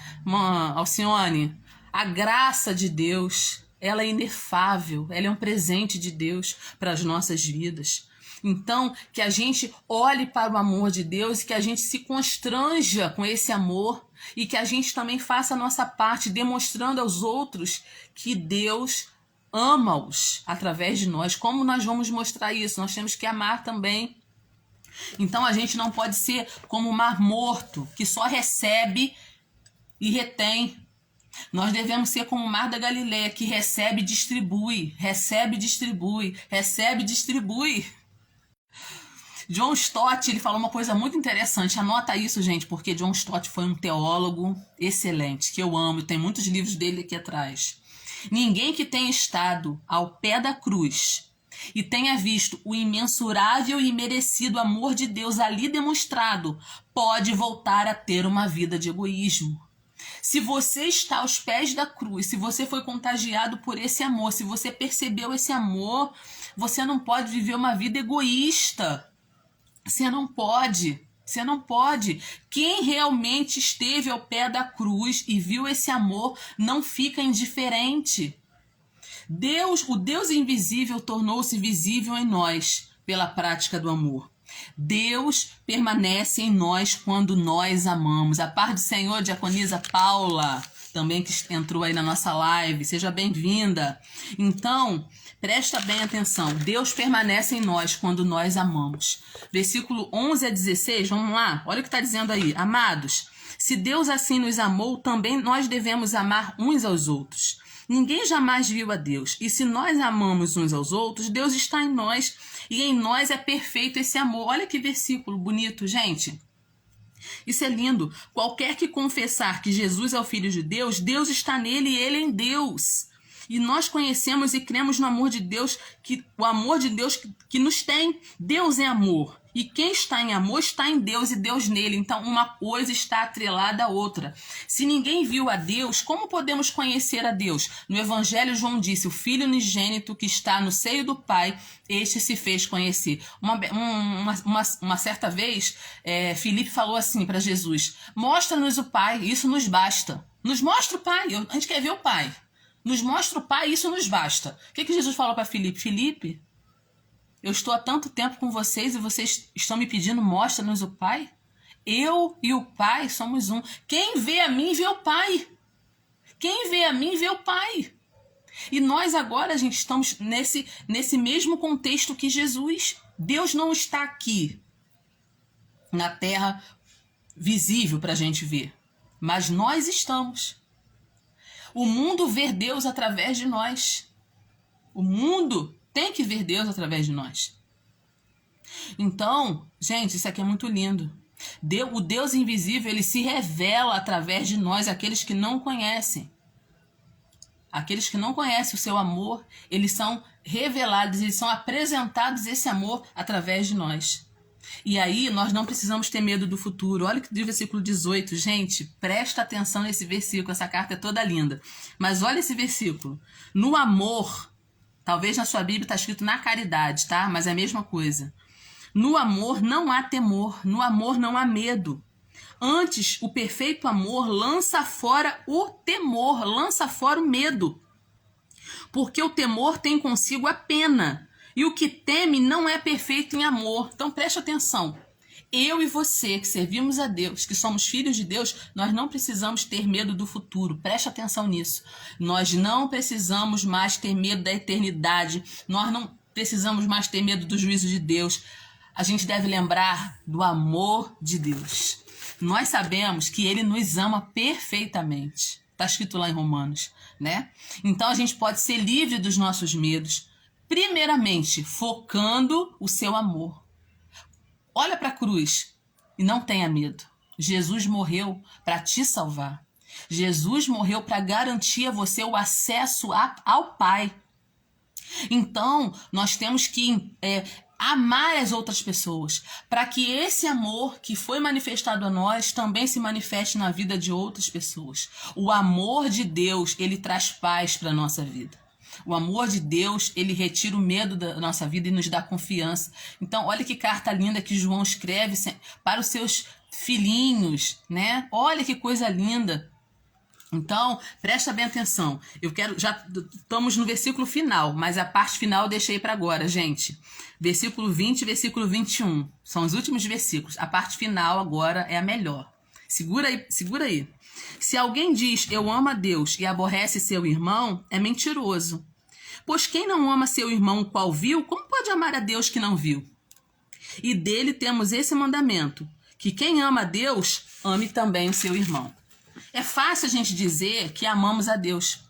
Alcione? A graça de Deus, ela é inefável, ela é um presente de Deus para as nossas vidas. Então, que a gente olhe para o amor de Deus e que a gente se constranja com esse amor e que a gente também faça a nossa parte, demonstrando aos outros que Deus ama-os através de nós. Como nós vamos mostrar isso? Nós temos que amar também. Então, a gente não pode ser como o mar morto, que só recebe e retém. Nós devemos ser como o Mar da Galileia, que recebe e distribui, recebe e distribui, recebe e distribui. John Stott, ele falou uma coisa muito interessante, anota isso, gente, porque John Stott foi um teólogo excelente, que eu amo, tem muitos livros dele aqui atrás. Ninguém que tenha estado ao pé da cruz e tenha visto o imensurável e merecido amor de Deus ali demonstrado, pode voltar a ter uma vida de egoísmo. Se você está aos pés da cruz, se você foi contagiado por esse amor, se você percebeu esse amor, você não pode viver uma vida egoísta. Você não pode. Você não pode. Quem realmente esteve ao pé da cruz e viu esse amor, não fica indiferente. O Deus invisível tornou-se visível em nós pela prática do amor. Deus permanece em nós quando nós amamos. A paz do Senhor, diaconisa Paula, também que entrou aí na nossa live, seja bem-vinda. Então, presta bem atenção, Deus permanece em nós quando nós amamos. Versículo 11 a 16, vamos lá, olha o que está dizendo aí. Amados, se Deus assim nos amou, também nós devemos amar uns aos outros. Ninguém jamais viu a Deus, e se nós amamos uns aos outros, Deus está em nós, e em nós é perfeito esse amor. Olha que versículo bonito, gente. Isso é lindo. Qualquer que confessar que Jesus é o Filho de Deus, Deus está nele e ele em Deus. E nós conhecemos e cremos no amor de Deus, o amor de Deus que nos tem. Deus é amor. E quem está em amor está em Deus e Deus nele. Então, uma coisa está atrelada à outra. Se ninguém viu a Deus, como podemos conhecer a Deus? No Evangelho, João disse, o Filho unigênito que está no seio do Pai, este se fez conhecer. Uma certa vez, Filipe falou assim para Jesus, mostra-nos o Pai, isso nos basta. Nos mostra o Pai, a gente quer ver o Pai. Nos mostra o Pai, isso nos basta. O que Jesus falou para Filipe? Filipe, eu estou há tanto tempo com vocês e vocês estão me pedindo, mostra-nos o Pai? Eu e o Pai somos um. Quem vê a mim, vê o Pai. Quem vê a mim, vê o Pai. E nós agora, gente, estamos nesse mesmo contexto que Jesus. Deus não está aqui na terra visível para a gente ver, mas nós estamos. O mundo vê Deus através de nós. O mundo tem que ver Deus através de nós. Então, gente, isso aqui é muito lindo. O Deus invisível, ele se revela através de nós, aqueles que não conhecem. Aqueles que não conhecem o seu amor, eles são revelados, eles são apresentados esse amor através de nós. E aí, nós não precisamos ter medo do futuro. Olha o que diz o versículo 18. Gente, presta atenção nesse versículo. Essa carta é toda linda. Mas olha esse versículo. No amor, talvez na sua Bíblia está escrito na caridade, tá? Mas é a mesma coisa. No amor não há temor. No amor não há medo. Antes, o perfeito amor lança fora o temor, lança fora o medo. Porque o temor tem consigo a pena. E o que teme não é perfeito em amor. Então preste atenção. Eu e você que servimos a Deus, que somos filhos de Deus, nós não precisamos ter medo do futuro. Preste atenção nisso. Nós não precisamos mais ter medo da eternidade. Nós não precisamos mais ter medo do juízo de Deus. A gente deve lembrar do amor de Deus. Nós sabemos que Ele nos ama perfeitamente. Está escrito lá em Romanos, né? Então a gente pode ser livre dos nossos medos. Primeiramente, focando o seu amor. Olha para a cruz e não tenha medo. Jesus morreu para te salvar. Jesus morreu para garantir a você o acesso ao Pai. Então, nós temos que amar as outras pessoas, para que esse amor que foi manifestado a nós também se manifeste na vida de outras pessoas. O amor de Deus, ele traz paz para a nossa vida. O amor de Deus, ele retira o medo da nossa vida e nos dá confiança. Então, olha que carta linda que João escreve para os seus filhinhos, né? Olha que coisa linda. Então, presta bem atenção. Já estamos no versículo final, mas a parte final eu deixei para agora, gente. Versículo 20 e versículo 21. São os últimos versículos. A parte final agora é a melhor. Segura aí, segura aí. Se alguém diz, eu amo a Deus e aborrece seu irmão, é mentiroso. Pois quem não ama seu irmão qual viu, como pode amar a Deus que não viu? E dele temos esse mandamento, que quem ama a Deus, ame também o seu irmão. É fácil a gente dizer que amamos a Deus,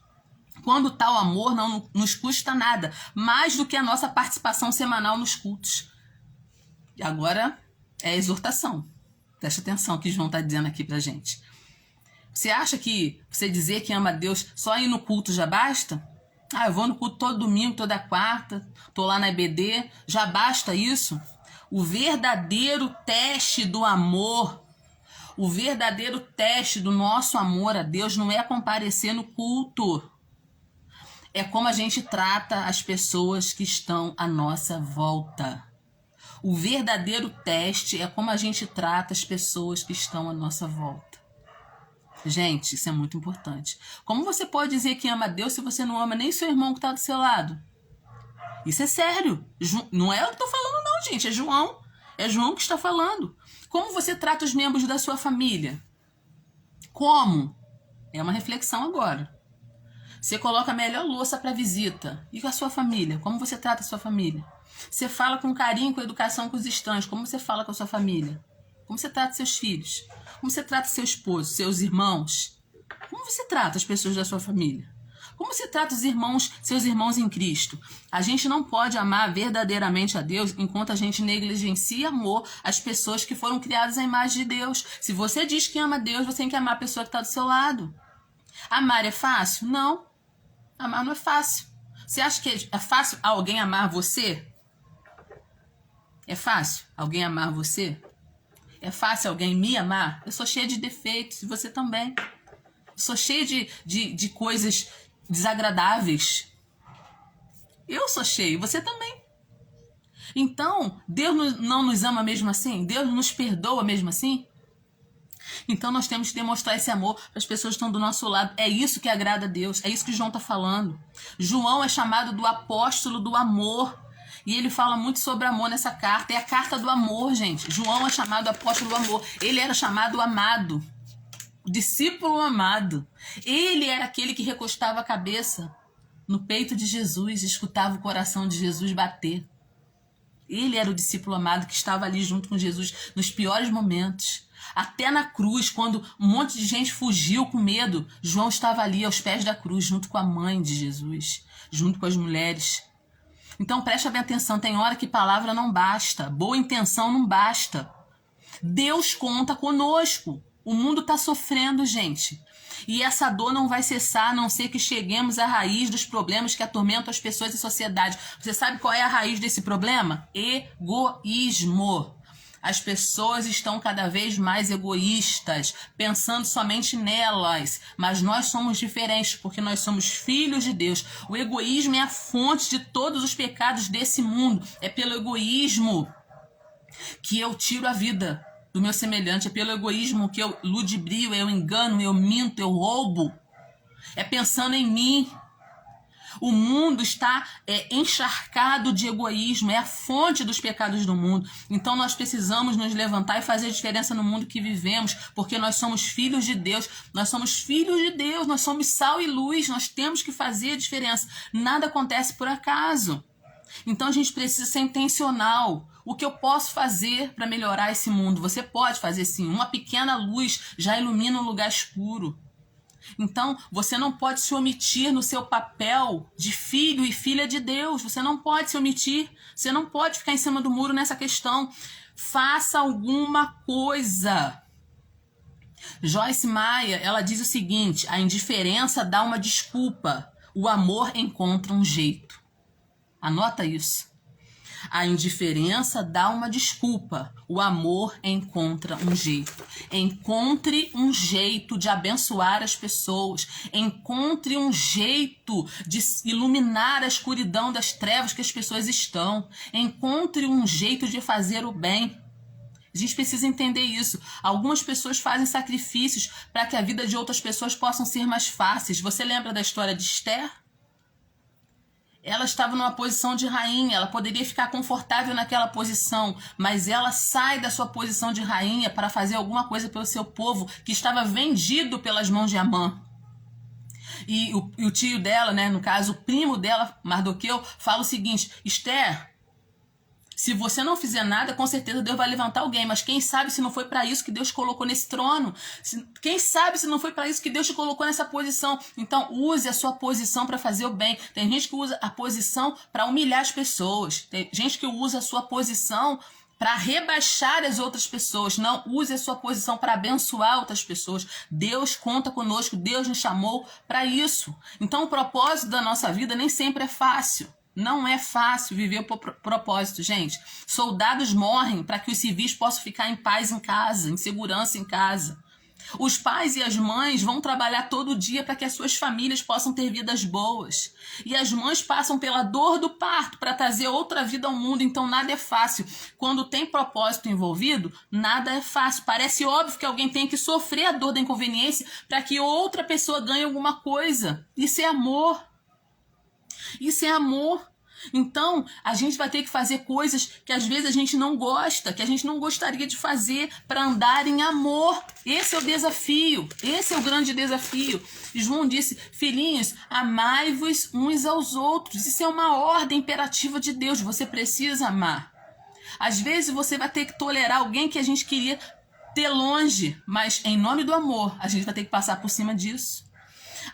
quando tal amor não nos custa nada, mais do que a nossa participação semanal nos cultos. E agora é a exortação. Presta atenção o que João está dizendo aqui pra gente. Você acha que você dizer que ama a Deus só ir no culto já basta? Eu vou no culto todo domingo, toda quarta, tô lá na EBD, já basta isso? O verdadeiro teste do amor, o verdadeiro teste do nosso amor a Deus não é comparecer no culto. É como a gente trata as pessoas que estão à nossa volta. O verdadeiro teste é como a gente trata as pessoas que estão à nossa volta. Gente, isso é muito importante. Como você pode dizer que ama a Deus se você não ama nem seu irmão que está do seu lado? Isso é sério. Não é eu que estou falando não, gente. É João. É João que está falando. Como você trata os membros da sua família? Como? É uma reflexão agora. Você coloca a melhor louça para visita. E com a sua família? Como você trata a sua família? Você fala com carinho, com educação com os estranhos. Como você fala com a sua família? Como você trata seus filhos? Como você trata seu esposo, seus irmãos? Como você trata as pessoas da sua família? Como você trata os irmãos, seus irmãos em Cristo? A gente não pode amar verdadeiramente a Deus enquanto a gente negligencia e amor as pessoas que foram criadas à imagem de Deus. Se você diz que ama a Deus, você tem que amar a pessoa que está do seu lado. Amar é fácil? Não. Amar não é fácil. Você acha que é fácil alguém amar você? É fácil alguém amar você? É fácil alguém me amar? Eu sou cheia de defeitos, e você também. Eu sou cheia de coisas desagradáveis. Eu sou cheia, você também. Então, Deus não nos ama mesmo assim? Deus nos perdoa mesmo assim? Então nós temos que demonstrar esse amor para as pessoas que estão do nosso lado. É isso que agrada a Deus. É isso que João está falando. João é chamado do apóstolo do amor. E ele fala muito sobre amor nessa carta. É a carta do amor, gente. João é chamado apóstolo do amor. Ele era chamado amado. Discípulo amado. Ele era aquele que recostava a cabeça no peito de Jesus e escutava o coração de Jesus bater. Ele era o discípulo amado que estava ali junto com Jesus nos piores momentos. Até na cruz, quando um monte de gente fugiu com medo, João estava ali aos pés da cruz, junto com a mãe de Jesus, junto com as mulheres. Então preste bem atenção, tem hora que palavra não basta, boa intenção não basta. Deus conta conosco. O mundo está sofrendo, gente. E essa dor não vai cessar, a não ser que cheguemos à raiz dos problemas que atormentam as pessoas e a sociedade. Você sabe qual é a raiz desse problema? Egoísmo. As pessoas estão cada vez mais egoístas, pensando somente nelas. Mas nós somos diferentes, porque nós somos filhos de Deus. O egoísmo é a fonte de todos os pecados desse mundo. É pelo egoísmo que eu tiro a vida do meu semelhante. É pelo egoísmo que eu ludibrio, eu engano, eu minto, eu roubo. É pensando em mim. O mundo está encharcado de egoísmo, é a fonte dos pecados do mundo. Então nós precisamos nos levantar e fazer diferença no mundo que vivemos, porque nós somos filhos de Deus, nós somos filhos de Deus, nós somos sal e luz, nós temos que fazer a diferença. Nada acontece por acaso. Então a gente precisa ser intencional. O que eu posso fazer para melhorar esse mundo? Você pode fazer sim. Uma pequena luz já ilumina um lugar escuro. Então, você não pode se omitir no seu papel de filho e filha de Deus. Você não pode se omitir. Você não pode ficar em cima do muro nessa questão. Faça alguma coisa. Joyce Meyer, ela diz o seguinte: a indiferença dá uma desculpa. O amor encontra um jeito. Anota isso. A indiferença dá uma desculpa. O amor encontra um jeito. Encontre um jeito de abençoar as pessoas. Encontre um jeito de iluminar a escuridão das trevas que as pessoas estão. Encontre um jeito de fazer o bem. A gente precisa entender isso. Algumas pessoas fazem sacrifícios para que a vida de outras pessoas possam ser mais fáceis. Você lembra da história de Esther? Ela estava numa posição de rainha, ela poderia ficar confortável naquela posição, mas ela sai da sua posição de rainha para fazer alguma coisa pelo seu povo que estava vendido pelas mãos de Amã. E o tio dela, né, no caso o primo dela, Mardoqueu, fala o seguinte: Esther, Se você não fizer nada, com certeza Deus vai levantar alguém. Mas quem sabe se não foi para isso que Deus te colocou nesse trono? Quem sabe se não foi para isso que Deus te colocou nessa posição? Então, use a sua posição para fazer o bem. Tem gente que usa a posição para humilhar as pessoas. Tem gente que usa a sua posição para rebaixar as outras pessoas. Não, use a sua posição para abençoar outras pessoas. Deus conta conosco. Deus nos chamou para isso. Então, o propósito da nossa vida nem sempre é fácil. Não é fácil viver por propósito, gente. Soldados morrem para que os civis possam ficar em paz em casa, em segurança em casa. Os pais e as mães vão trabalhar todo dia para que as suas famílias possam ter vidas boas. E as mães passam pela dor do parto para trazer outra vida ao mundo, então nada é fácil. Quando tem propósito envolvido, nada é fácil. Parece óbvio que alguém tem que sofrer a dor da inconveniência para que outra pessoa ganhe alguma coisa. Isso é amor. Isso é amor. Então, a gente vai ter que fazer coisas que às vezes a gente não gosta, que a gente não gostaria de fazer para andar em amor. Esse é o desafio, esse é o grande desafio. João disse, filhinhos, amai-vos uns aos outros. Isso é uma ordem imperativa de Deus, você precisa amar. Às vezes você vai ter que tolerar alguém que a gente queria ter longe, mas em nome do amor, a gente vai ter que passar por cima disso.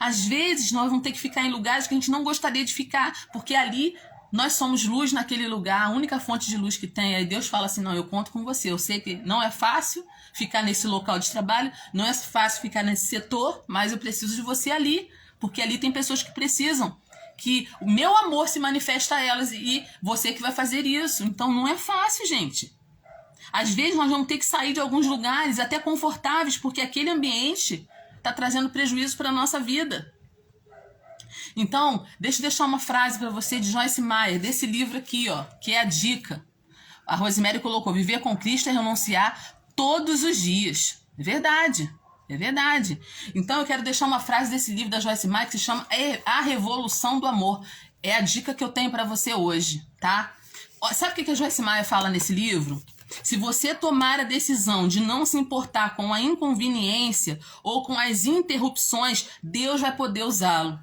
Às vezes nós vamos ter que ficar em lugares que a gente não gostaria de ficar, porque ali nós somos luz naquele lugar, a única fonte de luz que tem. Aí Deus fala assim, não, eu conto com você. Eu sei que não é fácil ficar nesse local de trabalho, não é fácil ficar nesse setor, mas eu preciso de você ali, porque ali tem pessoas que precisam que o meu amor se manifesta a elas e você que vai fazer isso. Então não é fácil, gente. Às vezes nós vamos ter que sair de alguns lugares até confortáveis, porque aquele ambiente está trazendo prejuízo para a nossa vida. Então, deixa eu deixar uma frase para você de Joyce Meyer, desse livro aqui, ó, que é a dica. A Rosemary colocou, viver com Cristo é renunciar todos os dias. É verdade, é verdade. Então, eu quero deixar uma frase desse livro da Joyce Meyer que se chama A Revolução do Amor. É a dica que eu tenho para você hoje, tá? Sabe o que a Joyce Meyer fala nesse livro? Se você tomar a decisão de não se importar com a inconveniência ou com as interrupções, Deus vai poder usá-lo.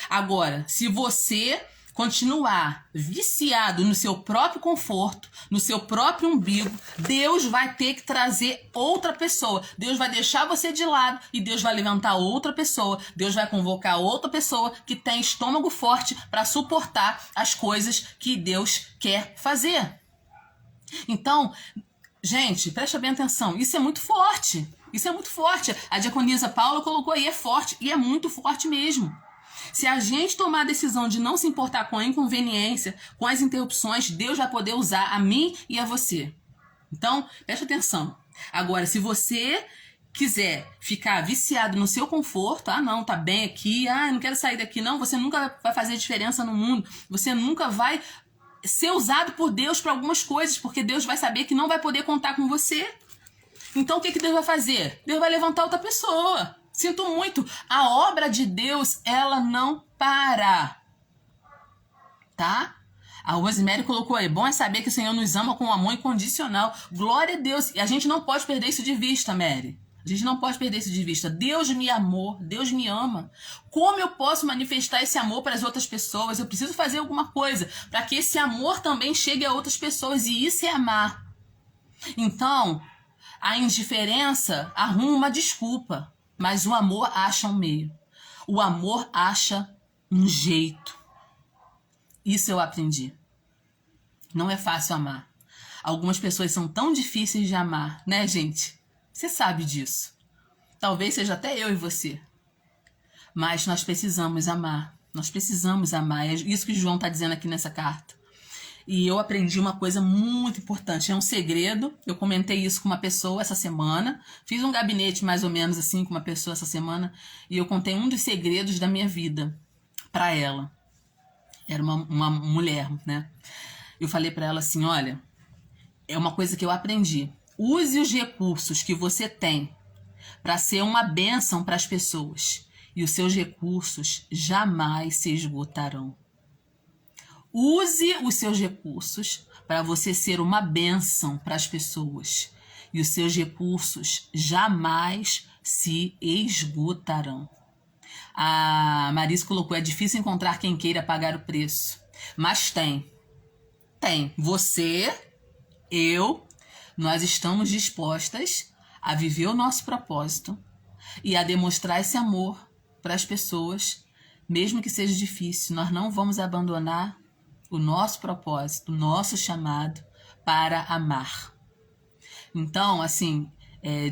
Agora, se você continuar viciado no seu próprio conforto, no seu próprio umbigo, Deus vai ter que trazer outra pessoa. Deus vai deixar você de lado e Deus vai levantar outra pessoa. Deus vai convocar outra pessoa que tem estômago forte para suportar as coisas que Deus quer fazer. Então, gente, preste bem atenção, isso é muito forte, isso é muito forte. A diaconisa Paula colocou aí, é forte, e é muito forte mesmo. Se a gente tomar a decisão de não se importar com a inconveniência, com as interrupções, Deus vai poder usar a mim e a você. Então, preste atenção. Agora, se você quiser ficar viciado no seu conforto, não, tá bem aqui, não quero sair daqui, não, você nunca vai fazer diferença no mundo, você nunca vai ser usado por Deus para algumas coisas, porque Deus vai saber que não vai poder contar com você. Então o que Deus vai fazer? Deus vai levantar outra pessoa. Sinto muito, a obra de Deus, ela não para, tá? A Rosemary colocou aí, bom é saber que o Senhor nos ama com um amor incondicional. Glória a Deus. E a gente não pode perder isso de vista, Mary. A gente não pode perder isso de vista. Deus me amou, Deus me ama. Como eu posso manifestar esse amor para as outras pessoas? Eu preciso fazer alguma coisa para que esse amor também chegue a outras pessoas. E isso é amar. Então, a indiferença arruma uma desculpa, mas o amor acha um meio. O amor acha um jeito. Isso eu aprendi. Não é fácil amar. Algumas pessoas são tão difíceis de amar, né, gente? Você sabe disso. Talvez seja até eu e você. Mas nós precisamos amar. Nós precisamos amar. É isso que João está dizendo aqui nessa carta. E eu aprendi uma coisa muito importante. É um segredo. Eu comentei isso com uma pessoa essa semana. Fiz um gabinete mais ou menos assim com uma pessoa essa semana. E eu contei um dos segredos da minha vida para ela. Era uma mulher, né? Eu falei para ela assim, olha, é uma coisa que eu aprendi. Use os recursos que você tem para ser uma bênção para as pessoas. E os seus recursos jamais se esgotarão. Use os seus recursos para você ser uma bênção para as pessoas. E os seus recursos jamais se esgotarão. A Marisa colocou, é difícil encontrar quem queira pagar o preço. Mas tem. tem. Você, eu, nós estamos dispostas a viver o nosso propósito e a demonstrar esse amor para as pessoas, mesmo que seja difícil. Nós não vamos abandonar o nosso propósito, o nosso chamado para amar. Então, assim,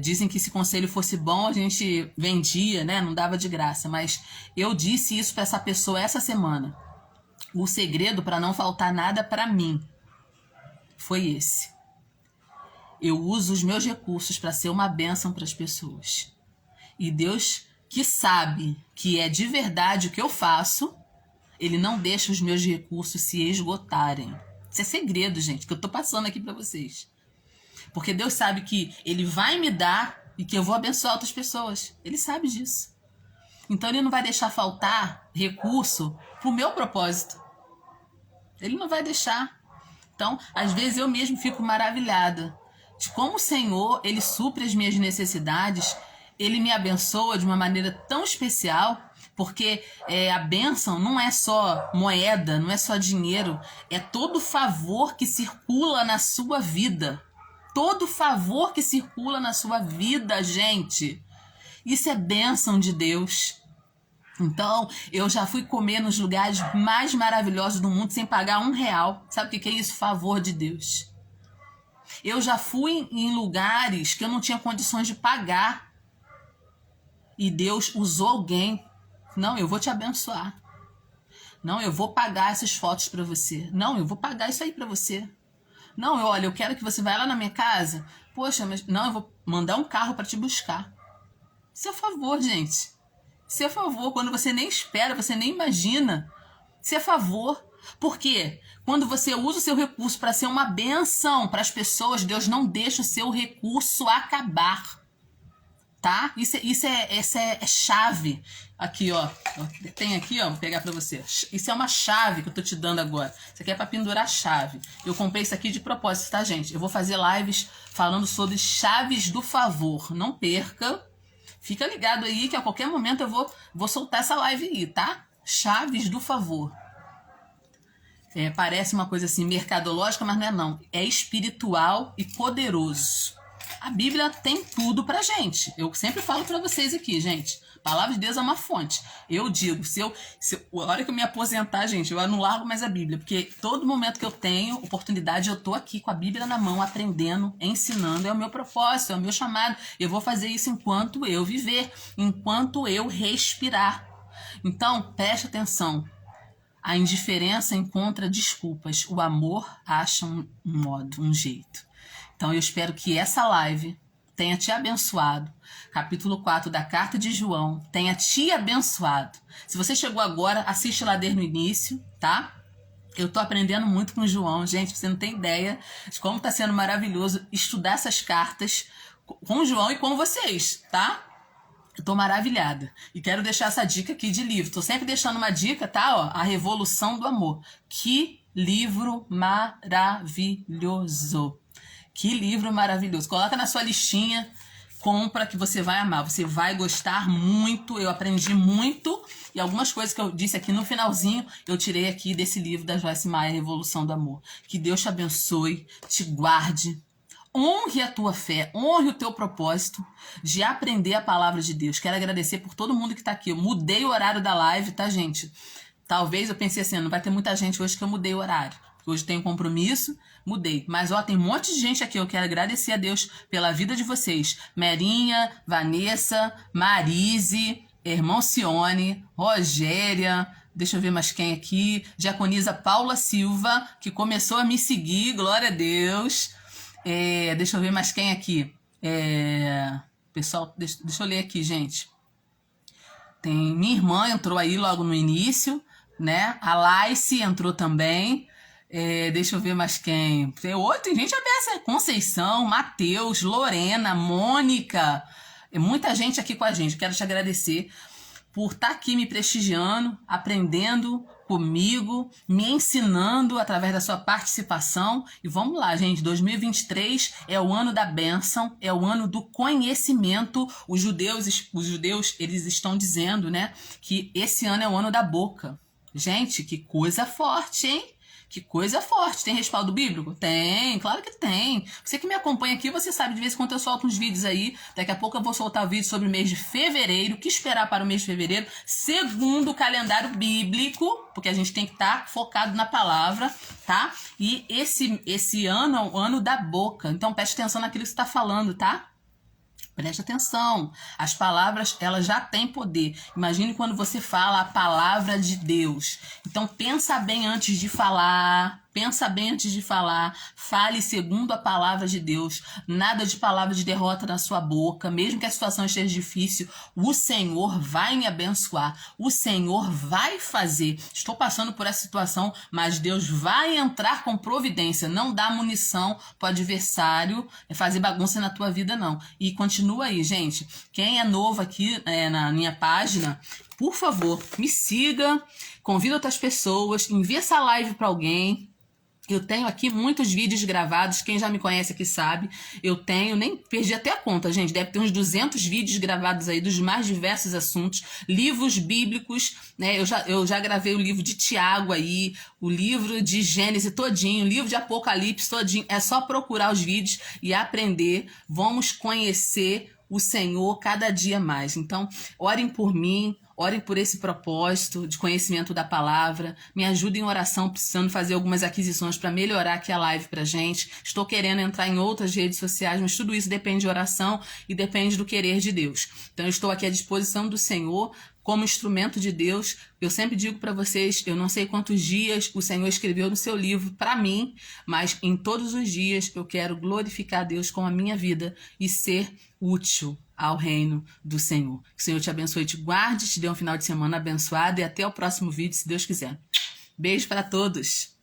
dizem que se conselho fosse bom, a gente vendia, né? Não dava de graça. Mas eu disse isso para essa pessoa essa semana. O segredo para não faltar nada para mim foi esse. Eu uso os meus recursos para ser uma bênção para as pessoas. E Deus, que sabe que é de verdade o que eu faço, Ele não deixa os meus recursos se esgotarem. Isso é segredo, gente, que eu tô passando aqui para vocês. Porque Deus sabe que Ele vai me dar e que eu vou abençoar outras pessoas. Ele sabe disso. Então Ele não vai deixar faltar recurso pro meu propósito. Ele não vai deixar. Então, às vezes eu mesmo fico maravilhada de como o Senhor, Ele supre as minhas necessidades, Ele me abençoa de uma maneira tão especial, porque a bênção não é só moeda, não é só dinheiro, é todo favor que circula na sua vida. Todo favor que circula na sua vida, gente. Isso é bênção de Deus. Então, eu já fui comer nos lugares mais maravilhosos do mundo sem pagar R$1. Sabe o que é isso? Favor de Deus. Eu já fui em lugares que eu não tinha condições de pagar. E Deus usou alguém. Não, eu vou te abençoar. Não, eu vou pagar essas fotos para você. Não, eu vou pagar isso aí para você. Não, olha, eu quero que você vá lá na minha casa. Poxa, mas não, eu vou mandar um carro para te buscar. Isso é favor, gente. Isso é favor. Quando você nem espera, você nem imagina. Isso é favor. Por quê? Quando você usa o seu recurso para ser uma bênção para as pessoas, Deus não deixa o seu recurso acabar. Tá? Isso é chave. Aqui, ó. Tem aqui, ó. Vou pegar pra você. Isso é uma chave que eu tô te dando agora. Isso aqui é pra pendurar chave. Eu comprei isso aqui de propósito, tá, gente? Eu vou fazer lives falando sobre chaves do favor. Não perca. Fica ligado aí que a qualquer momento eu vou soltar essa live aí, tá? Chaves do favor. Parece uma coisa assim mercadológica, mas não é não. É espiritual e poderoso. A Bíblia tem tudo pra gente. Eu sempre falo pra vocês aqui, gente. A palavra de Deus é uma fonte. Eu digo, a hora que eu me aposentar, gente, eu não largo mais a Bíblia. Porque todo momento que eu tenho oportunidade, eu tô aqui com a Bíblia na mão, aprendendo, ensinando. É o meu propósito, é o meu chamado. Eu vou fazer isso enquanto eu viver, enquanto eu respirar. Então, preste atenção. A indiferença encontra desculpas. O amor acha um modo, um jeito. Então, eu espero que essa live tenha te abençoado. Capítulo 4 da Carta de João tenha te abençoado. Se você chegou agora, assiste lá desde o início, tá? Eu tô aprendendo muito com o João. Gente, você não tem ideia de como tá sendo maravilhoso estudar essas cartas com o João e com vocês, tá? Eu tô maravilhada. E quero deixar essa dica aqui de livro. Tô sempre deixando uma dica, tá? Ó, A Revolução do Amor. Que livro maravilhoso. Que livro maravilhoso. Coloca na sua listinha, compra que você vai amar. Você vai gostar muito. Eu aprendi muito. E algumas coisas que eu disse aqui no finalzinho, eu tirei aqui desse livro da Joyce Meyer, Revolução do Amor. Que Deus te abençoe, te guarde. Honre a tua fé, honre o teu propósito de aprender a palavra de Deus. Quero agradecer por todo mundo que tá aqui. Eu mudei o horário da live, tá, gente? Talvez eu pensei assim, não vai ter muita gente hoje que eu mudei o horário. Hoje tenho compromisso, mudei. Mas, ó, tem um monte de gente aqui. Eu quero agradecer a Deus pela vida de vocês. Merinha, Vanessa, Marise, irmão Cione, Rogéria, deixa eu ver mais quem aqui. Diaconisa Paula Silva, que começou a me seguir, glória a Deus. Deixa eu ver mais quem aqui. Pessoal, deixa eu ler aqui, gente. Tem minha irmã entrou aí logo no início, né? A Laice entrou também. Deixa eu ver mais quem. Tem gente aberta. Conceição, Matheus, Lorena, Mônica. Muita gente aqui com a gente. Quero te agradecer por estar aqui me prestigiando, aprendendo comigo, me ensinando através da sua participação. E vamos lá, gente. 2023 é o ano da bênção, é o ano do conhecimento. Os judeus, eles estão dizendo, né, que esse ano é o ano da boca. Gente, que coisa forte, hein? Que coisa forte. Tem respaldo bíblico? Tem, claro que tem. Você que me acompanha aqui, você sabe, de vez em quando eu solto uns vídeos aí. Daqui a pouco eu vou soltar vídeo sobre o mês de fevereiro. O que esperar para o mês de fevereiro? Segundo o calendário bíblico, porque a gente tem que estar focado na palavra, tá? E esse ano é o ano da boca. Então preste atenção naquilo que você está falando, tá? Preste atenção, as palavras, elas já têm poder. Imagine quando você fala a palavra de Deus. Então pensa bem antes de falar, fale segundo a palavra de Deus. Nada de palavra de derrota na sua boca, mesmo que a situação esteja difícil, o Senhor vai me abençoar, o Senhor vai fazer. Estou passando por essa situação, mas Deus vai entrar com providência, não dá munição para o adversário fazer bagunça na tua vida, não. E continua aí, gente. Quem é novo aqui na minha página, por favor, me siga, convida outras pessoas, envia essa live para alguém. Eu tenho aqui muitos vídeos gravados, quem já me conhece aqui sabe. Eu tenho, nem perdi até a conta, gente, deve ter uns 200 vídeos gravados aí dos mais diversos assuntos, livros bíblicos, né? Eu já gravei o livro de Tiago aí, o livro de Gênesis todinho, o livro de Apocalipse todinho. É só procurar os vídeos e aprender. Vamos conhecer o Senhor cada dia mais. Então, orem por mim, orem por esse propósito de conhecimento da palavra. Me ajudem em oração, precisando fazer algumas aquisições para melhorar aqui a live pra gente. Estou querendo entrar em outras redes sociais, mas tudo isso depende de oração e depende do querer de Deus. Então, eu estou aqui à disposição do Senhor como instrumento de Deus. Eu sempre digo para vocês, eu não sei quantos dias o Senhor escreveu no seu livro para mim, mas em todos os dias eu quero glorificar a Deus com a minha vida e ser útil ao reino do Senhor. Que o Senhor te abençoe, te guarde, te dê um final de semana abençoado e até o próximo vídeo, se Deus quiser. Beijo para todos!